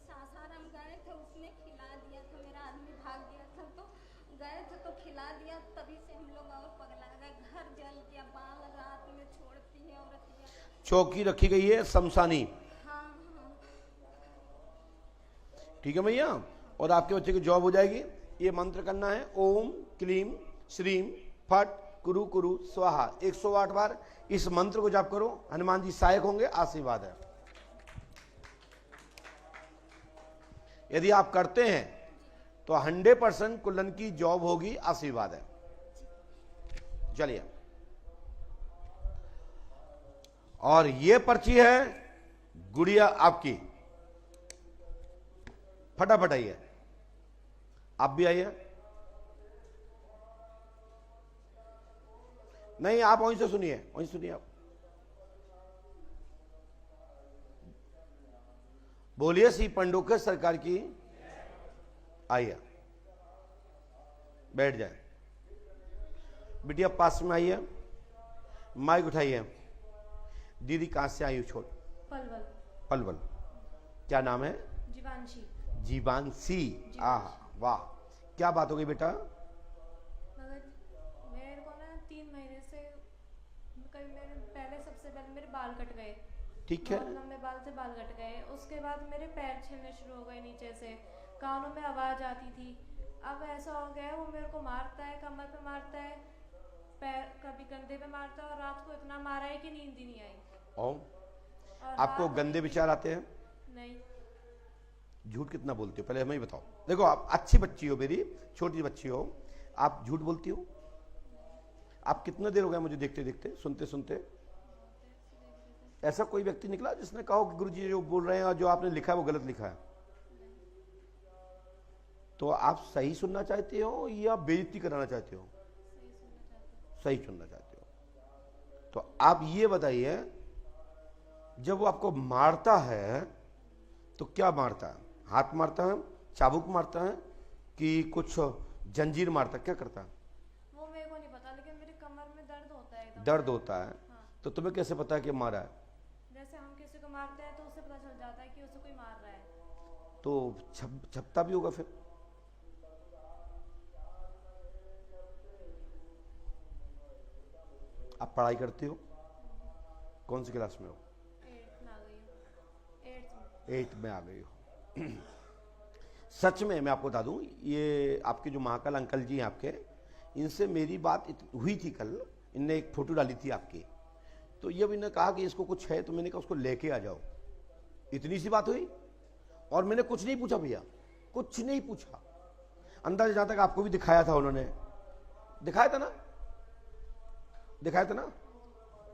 सासाराम गए थे, उसने खिला दिया था, मेरा आदमी भाग गया था तो गए थे तो खिला दिया, तभी से हम लोग और पगला गए। घर जल गया, बाल रात में छोड़ती है औरतिया। चौकी रखी गई है शमशानी। हाँ हाँ। ठीक है भैया, और आपके बच्चे की जॉब हो जाएगी। ये मंत्र करना है, ओम क्लीम श्रीम फट कुरु कुरु स्वाहा, 108 बार इस मंत्र को जाप करो। हनुमान जी सहायक होंगे, आशीर्वाद है। यदि आप करते हैं तो 100% कुल्लन की जॉब होगी, आशीर्वाद है। चलिए, और ये पर्ची है गुड़िया आपकी। फटाफट आइए, आप भी आइए। नहीं, आप वहीं से सुनिए, वहीं सुनिए आप। बोलिए श्री पंडोकर सरकार की। आइए, बैठ जाए। बिटिया पास में आइए, माइक उठाइए। दीदी कहाँ से आई हो? छोड़ पलवल। पलवल। क्या नाम है? जीवांशी। जीवांशी। आह वाह, क्या बात हो गई बेटा? मगर मेरे को ना 3 महीने से कभी सबसे पहले मेरे बाल कट गए। ठीक है। बहुत लंबे बाल थे, बाल कट गए। उसके बाद मेरे पैर छिलने शुरू हो गए नीचे से, कानों में आवाज आती थी। अब ऐसा हो गया है वो मेरे को मारता है, कमर पे मारता है, पैर कभी कंधे पे मारता है, और रात को इतना मारा है कि नींद ही नहीं आई। और आपको रात गंदे विचार आते हैं? नहीं। झूठ कितना बोलती हो पहले हमें ही बताओ। देखो आप अच्छी बच्ची हो, मेरी छोटी बच्ची हो, आप झूठ बोलती हो? आप कितना देर हो गया मुझे देखते देखते, सुनते सुनते? ऐसा कोई व्यक्ति निकला जिसने कहा कि गुरुजी जो बोल रहे हैं और जो आपने लिखा है वो गलत लिखा है? तो आप सही सुनना चाहते हो या बेइज्जती कराना चाहते हो? सही सुनना चाहते हो। तो आप ये बताइए, जब वो आपको मारता है तो क्या मारता है? हाथ मारता है, चाबुक मारता है, कि कुछ जंजीर मारता है, क्या करता है? वो मेरे को नहीं पता, लेकिन मेरी कमर में दर्द होता है एकदम। दर्द होता है। हाँ। तो तुम्हें कैसे पता है कि मारा है? जैसे हम किसी को मारते हैं तो उससे पता चल जाता है कि उसे कोई मार रहा है। तो छपता भी होगा फिर। आप पढ़ाई करते हो? कौन सी क्लास में हो? 8 में आ गई हो। सच में मैं आपको बता दूं, ये आपके जो महाकाल अंकल जी हैं आपके, इनसे मेरी बात हुई थी कल। इनने एक फोटो डाली थी आपकी, तो ये भी इन्होंने कहा कि इसको कुछ है, तो मैंने कहा उसको लेके आ जाओ। इतनी सी बात हुई, और मैंने कुछ नहीं पूछा भैया, कुछ नहीं पूछा। अंदर जहां तक आपको भी दिखाया था, उन्होंने दिखाया था ना, दिखाया था ना,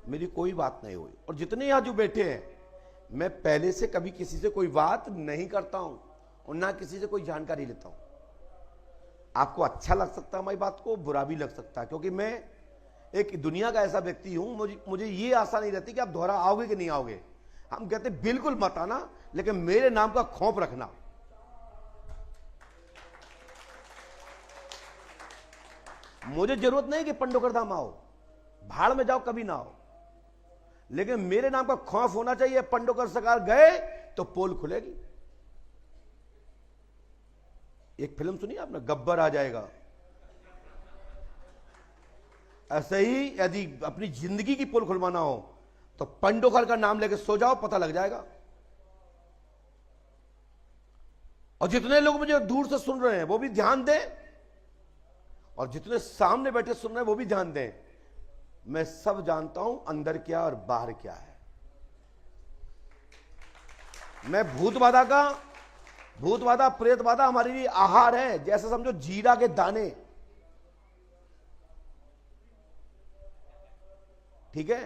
मेरी कोई बात नहीं हुई। और जितने यहां जो बैठे हैं, मैं पहले से कभी किसी से कोई बात नहीं करता हूं और ना किसी से कोई जानकारी लेता हूं। आपको अच्छा लग सकता है हमारी बात को, बुरा भी लग सकता है, क्योंकि मैं एक दुनिया का ऐसा व्यक्ति हूं, मुझे ये आशा नहीं रहती कि आप दोहरा आओगे कि नहीं आओगे। हम कहते बिल्कुल मत आना, लेकिन मेरे नाम का खौफ रखना। मुझे जरूरत नहीं कि पंडोकर धाम आओ, भाड़ में जाओ, कभी ना आओ, लेकिन मेरे नाम का खौफ होना चाहिए। पंडोकर सरकार गए तो पोल खुलेगी। एक फिल्म सुनी आपने, गब्बर आ जाएगा। ऐसे ही यदि अपनी जिंदगी की पोल खुलवाना हो तो पंडोकर का नाम लेके सो जाओ, पता लग जाएगा। और जितने लोग मुझे दूर से सुन रहे हैं वो भी ध्यान दें, और जितने सामने बैठे सुन रहे हैं वो भी ध्यान दें। मैं सब जानता हूं अंदर क्या और बाहर क्या है। मैं भूतबाधा प्रेतबाधा हमारे लिए आहार है, जैसे समझो जीरा के दाने। ठीक है,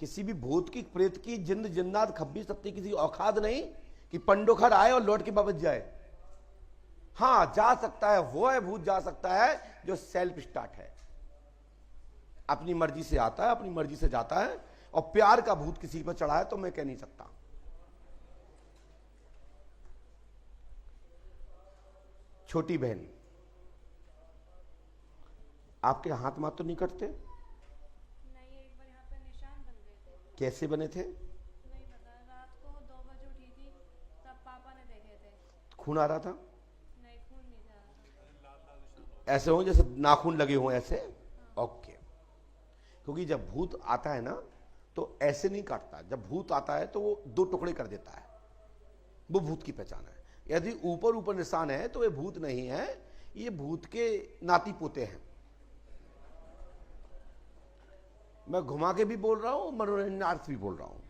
किसी भी भूत की प्रेत की जिंद जिन्नात खब्बी सत्ती किसी औकात नहीं कि पंडोखर आए और लौट के वापस जाए। हां, जा सकता है, वो है भूत जा सकता है जो सेल्फ स्टार्ट है, अपनी मर्जी से आता है, अपनी मर्जी से जाता है। और प्यार का भूत किसी पर चढ़ा है तो मैं कह नहीं सकता। छोटी बहन, आपके हाथ माथ तो नहीं कटते? नहीं, एक बार यहाँ पे निशान बन गए थे। कैसे बने थे? नहीं पता, रात को 2 बजे उठी थी, तब पापा ने देखे थे। खून आ रहा था? नहीं, खून नहीं जा रहा था। ऐसे हो जैसे नाखून लगे हो ऐसे? ओके। क्योंकि जब भूत आता है ना तो ऐसे नहीं काटता। जब भूत आता है तो वो 2 टुकड़े कर देता है, वो भूत की पहचान है। यदि ऊपर ऊपर निशान है तो ये भूत नहीं है, ये भूत के नाती पोते हैं। मैं घुमा के भी बोल रहा हूं, मनोरंजनार्थ भी बोल रहा हूं।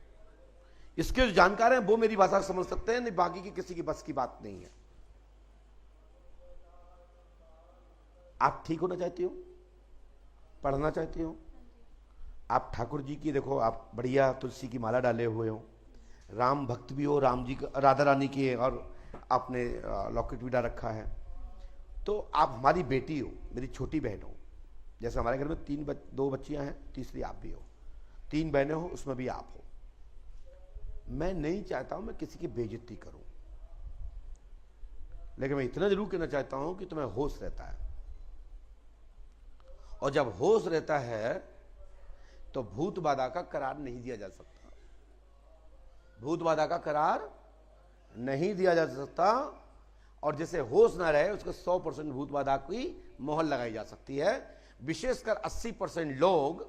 इसके जो जानकार हैं वो मेरी भाषा समझ सकते हैं, नहीं बाकी की किसी की बस की बात नहीं है। आप ठीक होना चाहती हो, पढ़ना चाहती हो, आप ठाकुर जी की देखो, आप बढ़िया तुलसी की माला डाले हुए हो, राम भक्त भी हो, राम जी का, राधा रानी की, और आपने लॉकेट भी डाल रखा है, तो आप हमारी बेटी हो, मेरी छोटी बहन हो। जैसे हमारे घर में 2 बच्चियां हैं, तीसरी आप भी हो, 3 बहनें हो, उसमें भी आप हो। मैं नहीं चाहता हूं मैं किसी की बेइज्जती करूं, लेकिन मैं इतना जरूर कहना चाहता हूं कि तुम्हें होश रहता है। और जब होश रहता है तो भूत बाधा का करार नहीं दिया जा सकता, भूत बाधा का करार नहीं दिया जा सकता। और जैसे होश ना रहे उसको 100% भूत बाधा की मोहर लगाई जा सकती है। विशेषकर 80% लोग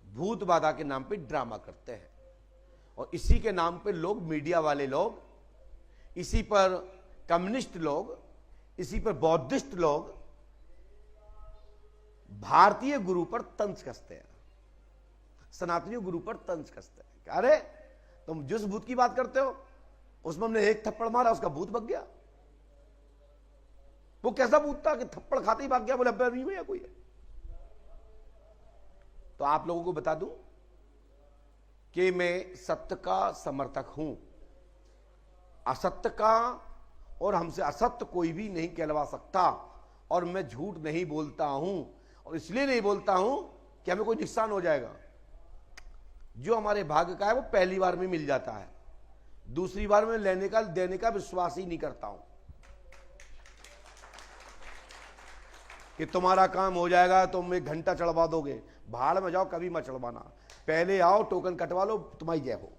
भूत बाधा के नाम पे ड्रामा करते हैं और इसी के नाम पे लोग, मीडिया वाले लोग, इसी पर कम्युनिस्ट लोग, इसी पर बौद्धिस्ट लोग भारतीय गुरु पर तंज कसते हैं, सनातनी गुरु पर तंज कसते हैं। अरे तुम जिस भूत की बात करते हो उसमें हमने एक थप्पड़ मारा, उसका भूत भाग गया। वो कैसा भूत था कि थप्पड़ खाते ही भाग गया? बोले अब नहीं हुआ कोई है। तो आप लोगों को बता दूं कि मैं सत्य का समर्थक हूं, असत्य का, और हमसे असत्य कोई भी नहीं कहलवा सकता। और मैं झूठ नहीं बोलता हूं, और इसलिए नहीं बोलता हूं कि हमें कोई नुकसान हो जाएगा। जो हमारे भाग्य का है वो पहली बार में मिल जाता है, दूसरी बार में लेने का देने का विश्वास ही नहीं करता हूं कि तुम्हारा काम हो जाएगा, तुम 1 घंटा चढ़वा दोगे। भाड़ में जाओ, कभी मत चढ़वाना। पहले आओ, टोकन कटवा लो, तुम्हारी जय हो।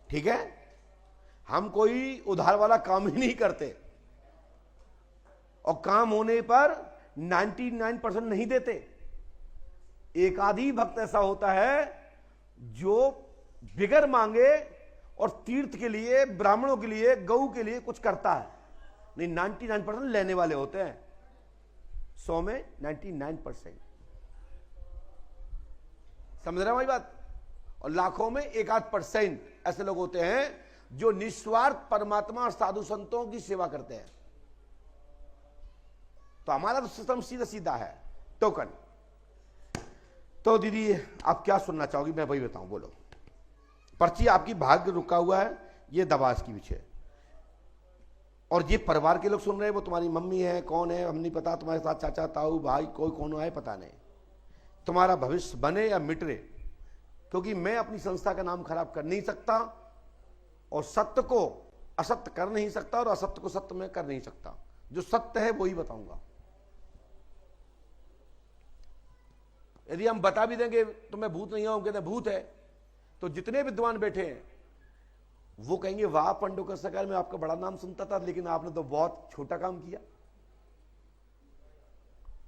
ठीक है? हम कोई उधार वाला काम ही नहीं करते, और काम होने पर 99% नहीं देते। एक आधी भक्त ऐसा होता है जो बिगर मांगे और तीर्थ के लिए, ब्राह्मणों के लिए, गऊ के लिए कुछ करता है। नहीं, 99% लेने वाले होते हैं, 100 में 99%। समझ रहे हो भाई बात? और लाखों में 1-8% ऐसे लोग होते हैं जो निस्वार्थ परमात्मा और साधु संतों की सेवा करते हैं। तो हमारा तो सिस्टम सीधा सीधा है, टोकन। तो दीदी आप क्या सुनना चाहोगी, मैं वही बताऊं, बोलो। पर्ची आपकी भाग्य रुका हुआ है, ये दबा इसकी पीछे। और ये परिवार के लोग सुन रहे हैं, वो तुम्हारी मम्मी है, कौन है हम नहीं पता, तुम्हारे साथ चाचा ताऊ भाई कोई कौन है पता नहीं। तुम्हारा भविष्य बने या मिटरे, क्योंकि मैं अपनी संस्था का नाम खराब कर नहीं सकता, और सत्य को असत्य कर नहीं सकता, और असत्य को सत्य में कर नहीं सकता। जो सत्य है वही बताऊंगा। यदि हम बता भी देंगे तुम्हें भूत नहीं हो, कहते भूत है, तो जितने विद्वान बैठे हैं वो कहेंगे वाह पंडोकर सरकार, मैं आपका बड़ा नाम सुनता था, लेकिन आपने तो बहुत छोटा काम किया।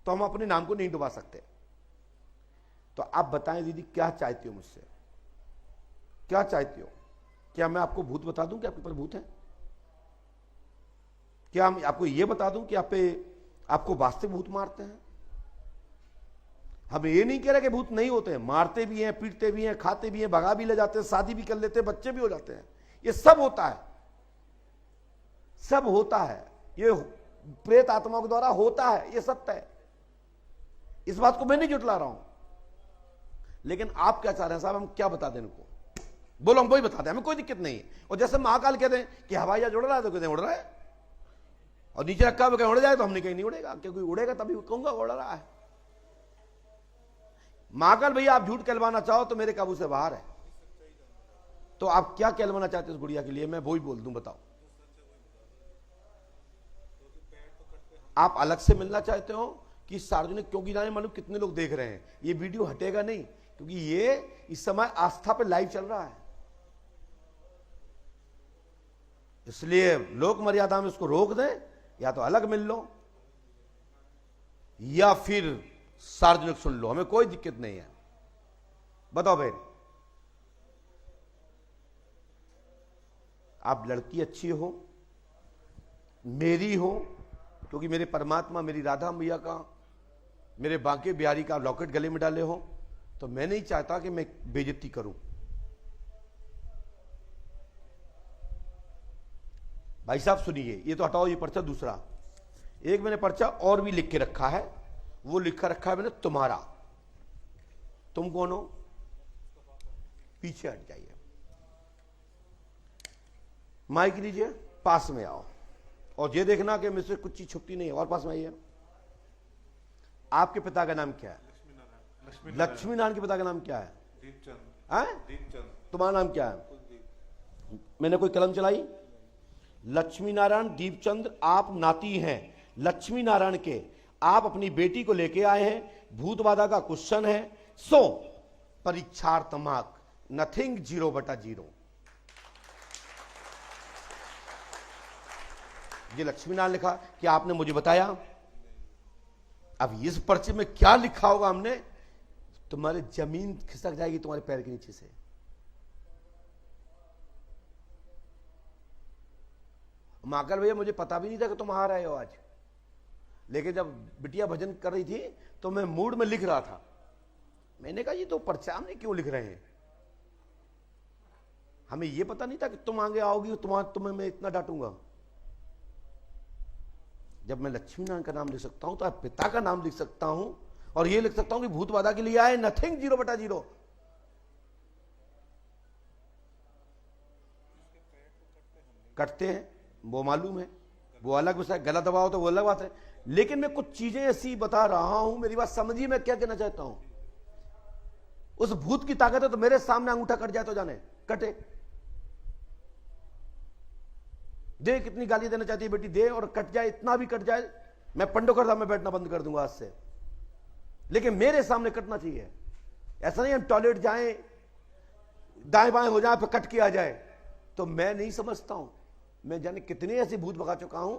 तो हम अपने नाम को नहीं डुबा सकते। तो आप बताएं दीदी, क्या चाहती हो मुझसे, क्या चाहती हो? क्या मैं आपको भूत बता दूं कि आपके ऊपर भूत है? क्या हम आपको यह बता दूं कि आपको वास्तविक भूत मारते हैं? हम ये नहीं कह रहे कि भूत नहीं होते हैं, मारते भी हैं, पीटते भी हैं, खाते भी हैं, भगा भी ले जाते हैं, शादी भी कर लेते हैं, बच्चे भी हो जाते हैं। ये सब होता है, सब होता है। ये प्रेत आत्माओं के द्वारा होता है, ये सत्य है। इस बात को मैं नहीं जुटला रहा हूं। लेकिन आप क्या चाह रहे हैं साहब, हम क्या बता दें इनको? बोलो, हम वही बता दें, हमें कोई दिक्कत नहीं है। और जैसे महाकाल कहते हैं कि हवाई जहाज उड़ रहा है, तो कहते हैं उड़ रहा है, और नीचे रखा हुआ कहीं उड़ जाए तो हमने कहीं नहीं उड़ेगा, क्योंकि उड़ेगा तभी कहूंगा उड़ रहा है। महाकाल भैया आप झूठ कहलवाना चाहो तो मेरे काबू से बाहर है। तो आप क्या कहलवाना चाहते हो उस गुड़िया के लिए, मैं वो ही बोल दूं, बताओ। आप अलग से मिलना चाहते हो कि सार्वजनिक? क्योंकि जाने मालूम कितने लोग देख रहे हैं, ये वीडियो हटेगा नहीं, क्योंकि ये इस समय आस्था पे लाइव चल रहा है। इसलिए लोक मर्यादा में इसको रोक दें, या तो अलग मिल लो या फिर सार्वजनिक सुन लो, हमें कोई दिक्कत नहीं है। बताओ भाई, आप लड़की अच्छी हो, मेरी हो, क्योंकि मेरे परमात्मा, मेरी राधा मैया का, मेरे बांके बिहारी का लॉकेट गले में डाले हो, तो मैं नहीं चाहता कि मैं बेइज्जती करूं। भाई साहब सुनिए, ये तो हटाओ, ये पर्चा दूसरा। एक मैंने पर्चा और भी लिख के रखा है, वो लिखा रखा है मैंने तुम्हारा। तुम कौन हो? पीछे हट जाइए, माइक लीजिए, पास में आओ, और ये देखना कि मुझसे कुछ चीज छुपती नहीं है। और पास में आइए। आपके पिता का नाम क्या है? लक्ष्मी नारायण के पिता का नाम क्या है? दीपचंद। तुम्हारा नाम क्या है? मैंने कोई कलम चलाई? लक्ष्मी नारायण दीपचंद्र, आप नाती हैं लक्ष्मी नारायण के, आप अपनी बेटी को लेके आए हैं। भूत बाधा का क्वेश्चन है। सो परीक्षार्थमाक नथिंग 0/0। ये लक्ष्मी नारायण लिखा कि आपने मुझे बताया। अब इस पर्चे में क्या लिखा होगा हमने, तुम्हारी जमीन खिसक जाएगी तुम्हारे पैर के नीचे से। माकर भैया मुझे पता भी नहीं था कि तुम आ रहे हो आज, लेकिन जब बिटिया भजन कर रही थी तो मैं मूड में लिख रहा था। मैंने कहा ये तो पर्चा में क्यों लिख रहे हैं, हमें ये पता नहीं था कि तुम आगे आओगी तुम्हें मैं इतना डांटूंगा। जब मैं लक्ष्मी नारायण का नाम लिख सकता हूं तो आप पिता का नाम लिख सकता हूं और ये लिख सकता हूं कि भूत बाधा के लिए आए, नथिंग 0/0। कटते हैं वो मालूम है, वो अलग विषय, गलत दबाव तो वो अलग बात है, लेकिन मैं कुछ चीजें ऐसी बता रहा हूं, मेरी बात समझिए मैं क्या कहना चाहता हूं। उस भूत की ताकत है तो मेरे सामने अंगूठा कट जाए तो जाने कटे। दे कितनी गाली देना चाहती है बेटी, दे, और कट जाए, इतना भी कट जाए मैं पंडोकर साहब में बैठना बंद कर दूंगा आज से, लेकिन मेरे सामने कटना चाहिए। ऐसा नहीं हम टॉयलेट जाएं दाएं बाएं हो जाए फिर कट के आ जाए, तो मैं नहीं समझता हूं। मैं जाने कितने ऐसे भूत भगा चुका हूं,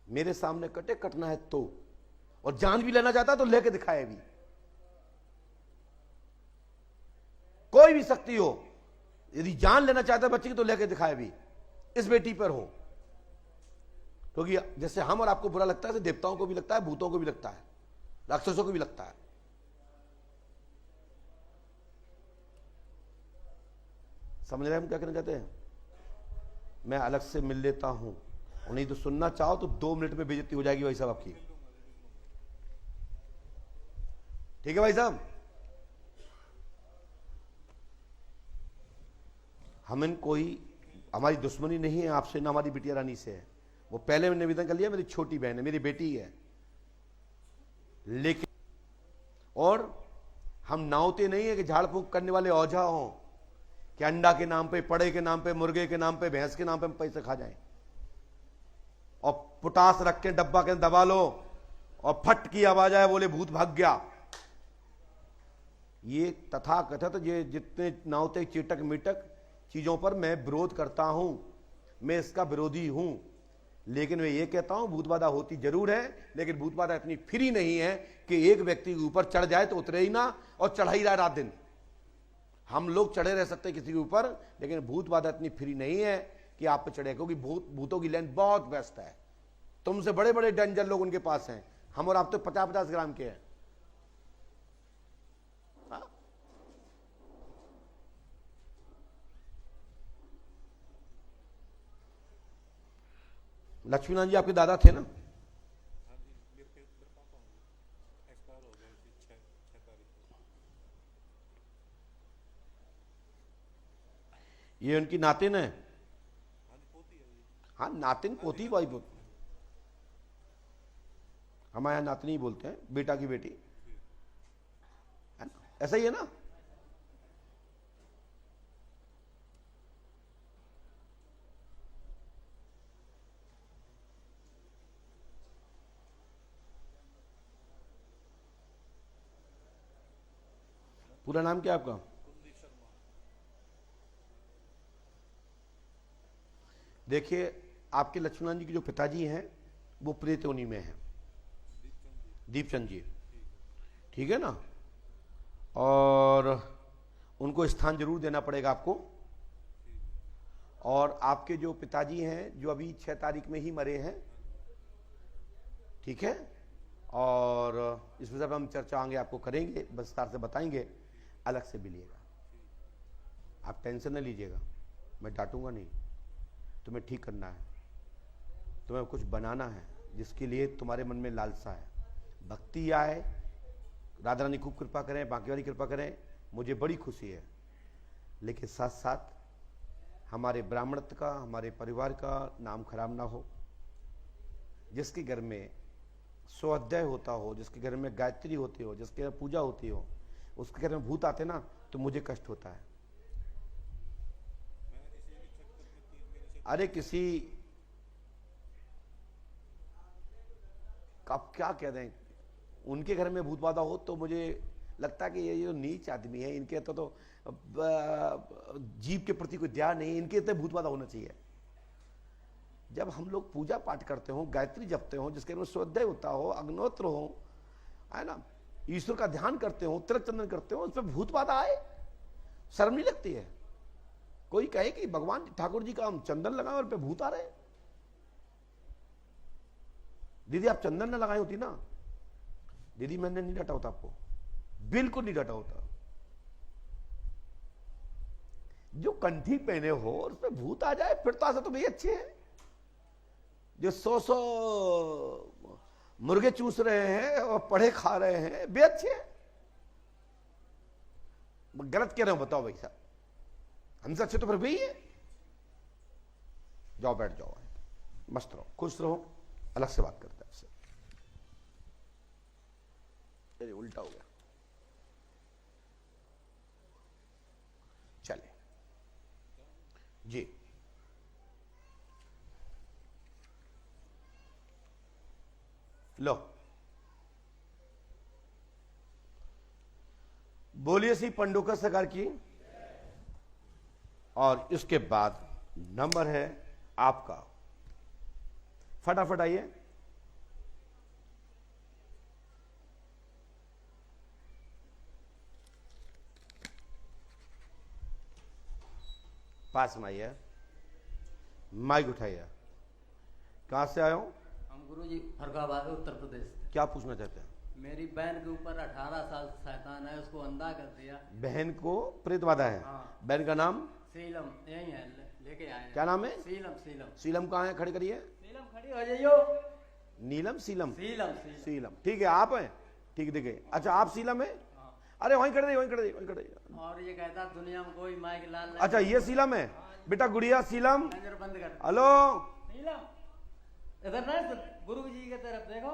मेरे सामने कटे, कटना है तो, और जान भी लेना चाहता तो लेके दिखाए भी। कोई भी शक्ति हो, यदि जान लेना चाहता है बच्चे की तो लेके दिखाए भी, इस बेटी पर हो। क्योंकि जैसे हम और आपको बुरा लगता है, देवताओं को भी लगता है, भूतों को भी लगता है, राक्षसों को भी लगता है। समझ रहे हैं हम क्या कहना चाहते हैं। मैं अलग से मिल लेता हूं, और नहीं तो सुनना चाहो तो 2 मिनट में बेइज्जती हो जाएगी भाई साहब आपकी। ठीक है भाई साहब, हमें कोई हमारी दुश्मनी नहीं है आपसे, ना हमारी बिटिया रानी से है। वो पहले मैंने निवेदन कर लिया, मेरी छोटी बहन है, मेरी बेटी है, लेकिन और हम नावते नहीं है कि झाड़ फूंक करने वाले औझा हों कि अंडा के नाम पे, पड़े के नाम पे, मुर्गे के नाम पे, भैंस के नाम पे हम पैसे खा जाएं और पोटास रख के डब्बा के अंदर दबा लो और फट की आवाज आए बोले भूत भाग गया। ये तथाकथित ये जितने नावते चीटक मीटक चीजों पर मैं विरोध करता हूं, मैं इसका विरोधी हूं, लेकिन मैं ये कहता हूं भूत बाधा होती जरूर है, लेकिन भूत बाधा इतनी फ्री नहीं है कि एक व्यक्ति के ऊपर चढ़ जाए तो उतरे ही ना और चढ़ा ही रहा रात दिन। हम लोग चढ़े रह सकते किसी के ऊपर, लेकिन भूत बाधा इतनी फ्री नहीं है कि आप पे चढ़े, क्योंकि भूतों की लेंथ बहुत व्यस्त है। तुमसे बड़े बड़े डेंजर लोग उनके पास हैं, हम और आप तो 50-50 ग्राम के हैं। लक्ष्मीनारायण जी आपके दादा थे ना? ये उनकी नातिन है? हाँ नातिन, पोती, भाई पोती, हमारे यहां नातिनी बोलते हैं, बेटा की बेटी है ना, ऐसा ही है ना। पूरा नाम क्या आपका? देखिए आपके लक्ष्मण जी के जो पिताजी हैं वो प्रेत योनि में हैं, दीपचंद जी, ठीक है ना, और उनको स्थान जरूर देना पड़ेगा आपको। और आपके जो पिताजी हैं जो अभी 6 तारीख में ही मरे हैं, ठीक है, और इस विषय पर हम चर्चा आगे आपको करेंगे, विस्तार से बताएंगे, अलग से मिलिएगा, आप टेंशन न लीजिएगा, मैं डांटूंगा नहीं। तुम्हें ठीक करना है, तुम्हें कुछ बनाना है जिसके लिए तुम्हारे मन में लालसा है, भक्ति आए, राधा रानी खूब कृपा करें, बाकी वाली कृपा करें, मुझे बड़ी खुशी है। लेकिन साथ साथ हमारे ब्राह्मणत्व का, हमारे परिवार का नाम खराब ना हो। जिसके घर में स्वाध्याय होता हो, जिसके घर में गायत्री होती हो, जिसके घर पूजा होती हो, उसके घर में भूत आते ना तो मुझे कष्ट होता है। अरे किसी आप क्या कह दें, उनके घर में भूत बाधा हो तो मुझे लगता है कि ये जो नीच आदमी है, इनके तो जीव के प्रति कोई दया नहीं, इनके तो भूत बाधा होना चाहिए। जब हम लोग पूजा पाठ करते हो, गायत्री जपते हो, जिसके में स्वाध्याय होता हो, अग्नोत्र हो, है ना, ईश्वर का ध्यान करते हो, तिलक चंदन करते हो, उस पर भूत बाधा आए, शर्म नहीं लगती है? कोई कहे कि भगवान ठाकुर जी का हम चंदन लगाए और पे भूत आ रहे। दीदी आप चंदन न लगाई होती ना, दीदी मैंने नहीं डांटा होता आपको, बिल्कुल नहीं डांटा होता। जो कंठी पहने हो और उस पे भूत आ जाए फिर तो ऐसा तो भाई अच्छे हैं। जो 100 मुर्गे चूस रहे हैं और पढ़े खा रहे हैं, बे अच्छे हैं। गलत कह रहे हो बताओ भाई साहब, हमसे अच्छे तो फिर भी है। जाओ बैठ जाओ, मस्त रहो, खुश रहो, अलग से बात करते हैं आपसे। अरे उल्टा हो गया, चले जी। लो बोलिए सी पंडुका सरकार की। और इसके बाद नंबर है आपका, फटाफट आइए। पास में आइए, माइक उठाइए। कहां से आए हो? हम गुरुजी फरुखाबाद उत्तर प्रदेश से। क्या पूछना चाहते हैं? मेरी बहन के ऊपर 18 साल से शैतान है, उसको अंधा कर दिया। बहन को प्रेत बाधा है? हाँ। बहन का नाम? सीलम, यही है, लेके आए हैं। क्या नाम है? सीलम। सीलम सीलम कहाँ है? खड़ी करिए। सीलम खड़ी हो जाइयो। नीलम सीलम? सीलम सीलम ठीक है, आप हैं, ठीक दिखे। अच्छा आप सीलम है? अरे वहीं खड़े रहिए, वहीं खड़े रहिए, वहीं खड़े रहिए। और ये कहता दुनिया में कोई माइक लाल नहीं। अच्छा ये सीलम है बेटा, गुड़िया सीलम। नजर बंद कर। हेलो सीलम इधर ना, गुरु जी की तरफ देखो।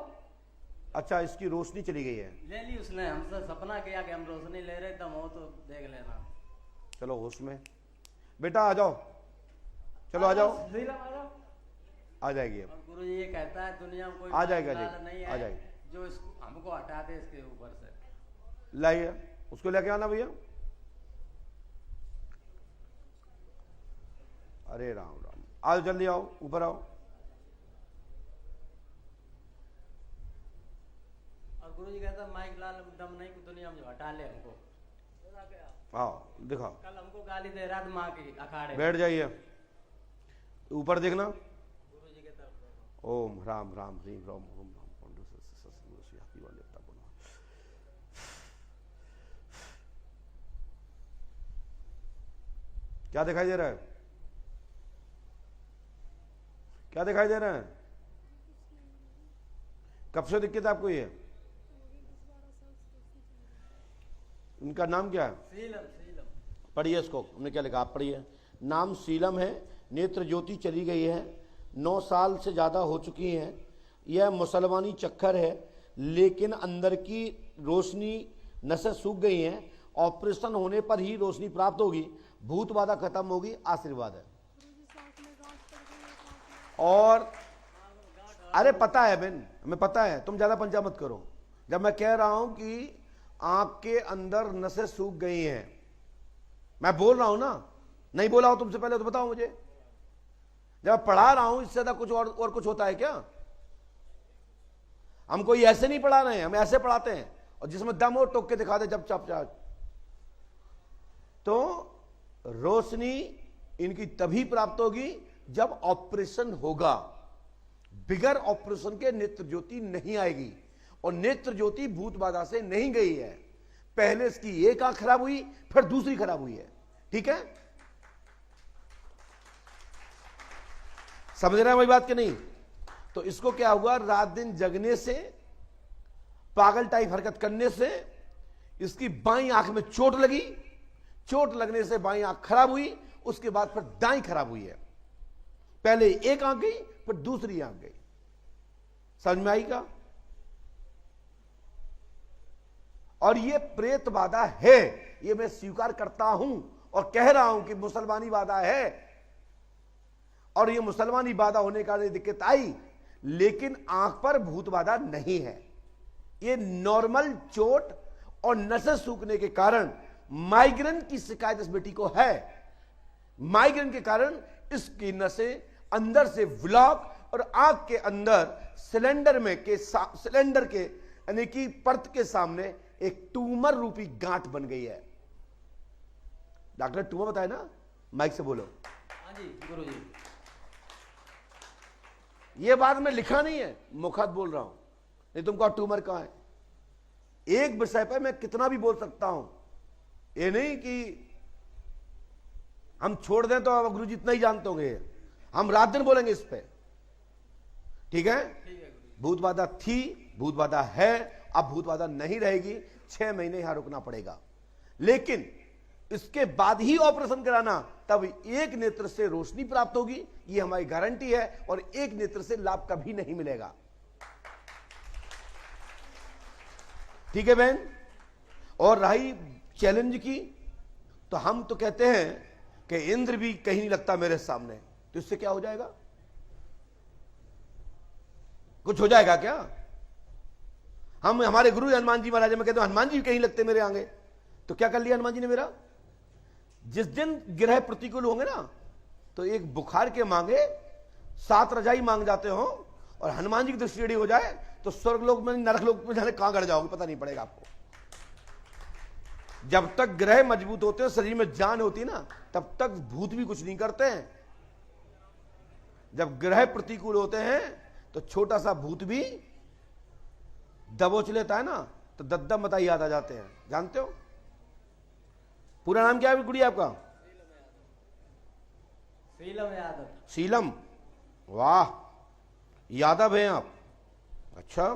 अच्छा इसकी रोशनी चली गई है। ले ली उसने, हमसे सपना किया कि हम रोशनी ले रहे, तुम हो तो देख लेना। चलो होश में बेटा आ जाओ, चलो आ जाओ। सीलम आ जाओ। आ जाएगी अब। और गुरु जी ये कहता है दुनिया में कोई आ जाएगा, माइक लाल नहीं आ है जाएगी। जो इसको हमको हटा दे इसके ऊपर से। लाइए उसको, लेके आना भैया। अरे राम राम, आओ जल्दी आओ, ऊपर आओ। और गुरु जी कहता माइक लाल दम नहीं कि दुनिया में हटा ले हमको। आओ दिखाओ। कल हमको गाली दे रहा था माँ की अखाड़े। बैठ जाइए, ऊपर देखना। गुरु जी की तरफ देखो। ओम राम राम ह्रीम राम ओम राम पंडु सत्संग वाले। क्या दिखाई दे रहा है? क्या दिखाई दे रहा है? कब से दिक्कत है आपको ये? उनका नाम क्या है? सीलम। सीलम पढ़िए इसको, हमने क्या लिखा आप पढ़िए। नाम सीलम है, नेत्र ज्योति चली गई है, 9 साल से ज़्यादा हो चुकी हैं। यह मुसलमानी चक्कर है, लेकिन अंदर की रोशनी नसें सूख गई हैं। ऑपरेशन होने पर ही रोशनी प्राप्त होगी, भूत बाधा खत्म होगी, आशीर्वाद है। और अरे पता है बहन, हमें पता है, तुम ज़्यादा पंचा मत करो। जब मैं कह रहा हूं कि आंख के अंदर नसें सूख गई हैं, मैं बोल रहा हूं ना, नहीं बोला हो तुमसे पहले तो बताओ मुझे। जब पढ़ा रहा हूं इससे ज्यादा कुछ और कुछ होता है क्या? हम कोई ऐसे नहीं पढ़ा रहे हैं, हम ऐसे पढ़ाते हैं, और जिसमें दम हो टोक के दिखा दे जब चप चाप। तो रोशनी इनकी तभी प्राप्त होगी जब ऑपरेशन होगा। बिगर ऑपरेशन के नेत्र ज्योति नहीं आएगी, और नेत्र ज्योति भूत बाधा से नहीं गई है। पहले इसकी एक आंख खराब हुई, फिर दूसरी खराब हुई है। ठीक है, समझ रहे हैं वही बात कि नहीं? तो इसको क्या हुआ, रात दिन जगने से, पागल टाइप हरकत करने से इसकी बाईं आंख में चोट लगी। चोट लगने से बाईं आंख खराब हुई, उसके बाद फिर दाईं खराब हुई है। पहले एक आंख गई, फिर दूसरी आंख गई। समझ में आई का? और ये प्रेत बाधा है, ये मैं स्वीकार करता हूं और कह रहा हूं कि मुसलमानी बाधा है। और ये मुसलमानी बाधा होने का दिक्कत आई, लेकिन आंख पर भूत बाधा नहीं है। ये नॉर्मल चोट और नसें सूखने के कारण माइग्रेन की शिकायत इस बेटी को है। माइग्रेन के कारण इसकी नसें अंदर से ब्लॉक और आंख के अंदर सिलेंडर के यानी कि परत के सामने एक ट्यूमर रूपी गांठ बन गई है। डॉक्टर ट्यूमर बताए ना, माइक से बोलो। हाँ जी गुरुजी। यह बात मैं लिखा नहीं है, मुखत बोल रहा हूं। नहीं तुमको ट्यूमर कहां है? एक विषय पर मैं कितना भी बोल सकता हूं, ये नहीं कि हम छोड़ दें तो अब गुरुजी इतना ही जानते होंगे। हम रात दिन बोलेंगे इस पे, ठीक है? भूत बाधा थी, भूत बाधा है, अब भूत बाधा नहीं रहेगी। 6 महीने यहां रुकना पड़ेगा, लेकिन इसके बाद ही ऑपरेशन कराना, तब एक नेत्र से रोशनी प्राप्त होगी, यह हमारी गारंटी है। और एक नेत्र से लाभ कभी नहीं मिलेगा। ठीक है बहन? और रही चैलेंज की, तो हम तो कहते हैं कि इंद्र भी कहीं नहीं लगता मेरे सामने, तो इससे क्या हो जाएगा? कुछ हो जाएगा क्या? हम हमारे गुरु हनुमान जी महाराज में कहते हैं हनुमान जी कहीं लगते मेरे आगे, तो क्या कर लिया हनुमान जी ने मेरा? जिस दिन ग्रह प्रतिकूल होंगे ना, तो एक बुखार के मांगे 7 रजाई मांग जाते हो, और हनुमान जी की दृष्टि टेढ़ी हो जाए तो स्वर्ग लोक में नरक लोक में जाने कहां गड़ जाओगे पता नहीं पड़ेगा आपको। जब तक ग्रह मजबूत होते हैं, शरीर में जान होती है ना, तब तक भूत भी कुछ नहीं करते हैं। जब ग्रह प्रतिकूल होते हैं तो छोटा सा भूत भी दबोच लेता है ना, तो दद्दम बताई याद आ जाते हैं। जानते हो पूरा नाम क्या है गुड़िया आपका? शीलम यादव। शीलम, वाह, यादव हैं आप? अच्छा,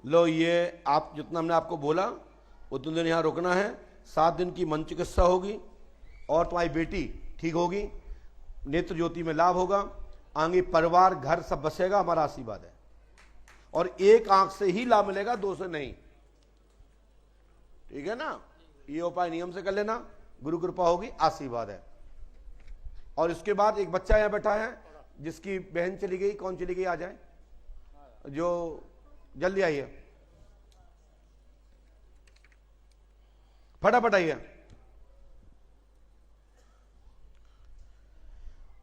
लो ये आप जितना हमने आपको बोला उतने दिन यहां रुकना है। 7 दिन की मन चिकित्सा होगी और तुम्हारी बेटी ठीक होगी, नेत्र ज्योति में लाभ होगा, आगे परिवार घर सब बसेगा, हमारा आशीर्वाद है। और एक आंख से ही लाभ मिलेगा, 2 से नहीं। ठीक है ना? ये उपाय नियम से कर लेना, गुरु कृपा होगी, आशीर्वाद है। और इसके बाद एक बच्चा यहां बैठा है जिसकी बहन चली गई। कौन चली गई? आ जाए, जो जल्दी आइए, फटाफट आइए।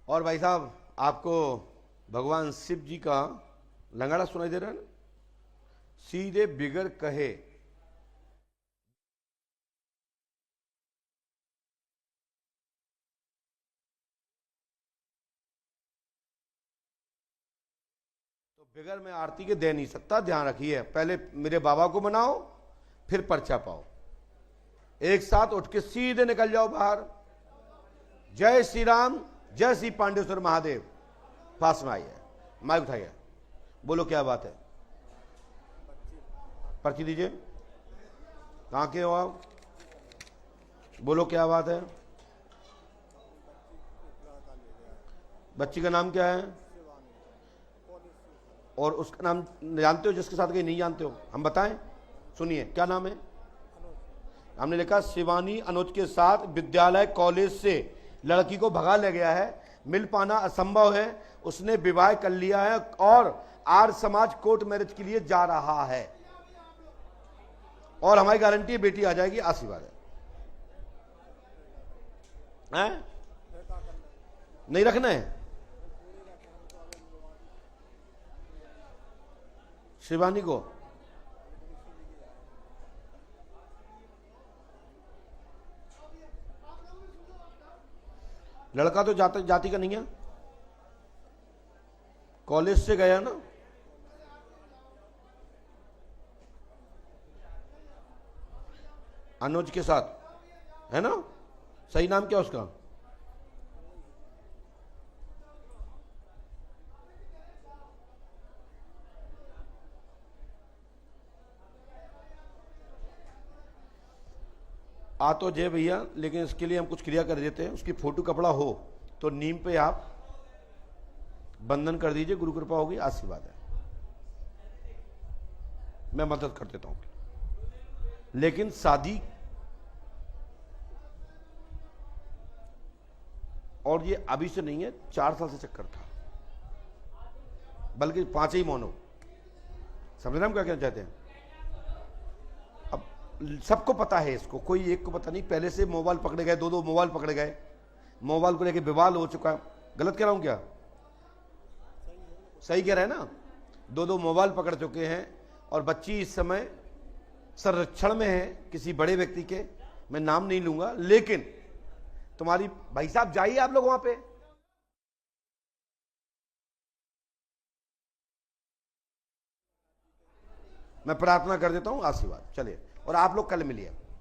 और भाई साहब, आपको भगवान शिव जी का लंगड़ा सुनाई दे रहा है ना? सीधे बिगर कहे तो बिगर मैं आरती के दे नहीं सकता। ध्यान रखिए, पहले मेरे बाबा को मनाओ, फिर पर्चा पाओ। एक साथ उठ के सीधे निकल जाओ बाहर। जय श्री राम, जय श्री पांडेश्वर महादेव। पास में आइए, माइक उठाइए, बोलो क्या बात है। पर्ची दीजिए। कहां के हो आप? बोलो क्या बात है। बच्ची का नाम क्या है? और उसका नाम जानते हो जिसके साथ गई? नहीं जानते हो? हम बताएं, सुनिए क्या नाम है। हमने लिखा शिवानी अनुज के साथ विद्यालय कॉलेज से लड़की को भगा ले गया है, मिल पाना असंभव है, उसने विवाह कर लिया है और आर्य समाज कोर्ट मैरिज के लिए जा रहा है। और हमारी गारंटी है बेटी आ जाएगी, आशीर्वाद है। नहीं रखना है शिवानी को? लड़का तो जाति का नहीं है, कॉलेज से गया ना। अनुज के साथ है ना? सही नाम क्या उसका? आ तो जय भैया, लेकिन इसके लिए हम कुछ क्रिया कर देते हैं। उसकी फोटो कपड़ा हो तो नीम पे आप बंधन कर दीजिए, गुरु कृपा होगी, आशीर्वाद है। मैं मदद कर देता हूं। लेकिन शादी और ये अभी से नहीं है, 4 साल से चक्कर था, बल्कि 5 ही मौनो। समझ रहे हम क्या कहना चाहते हैं? अब सबको पता है इसको, कोई एक को पता नहीं। पहले से मोबाइल पकड़े गए, 2-2 मोबाइल पकड़े गए, मोबाइल को लेके विवाद हो चुका है। गलत कह रहा हूं क्या? सही कह रहे हैं ना? 2-2 मोबाइल पकड़ चुके हैं और बच्ची इस समय संरक्षण में है किसी बड़े व्यक्ति के, मैं नाम नहीं लूंगा। लेकिन तुम्हारी भाई साहब जाइए आप लोग वहां पे, मैं प्रार्थना कर देता हूं, आशीर्वाद। चलिए, और आप लोग कल मिलिए।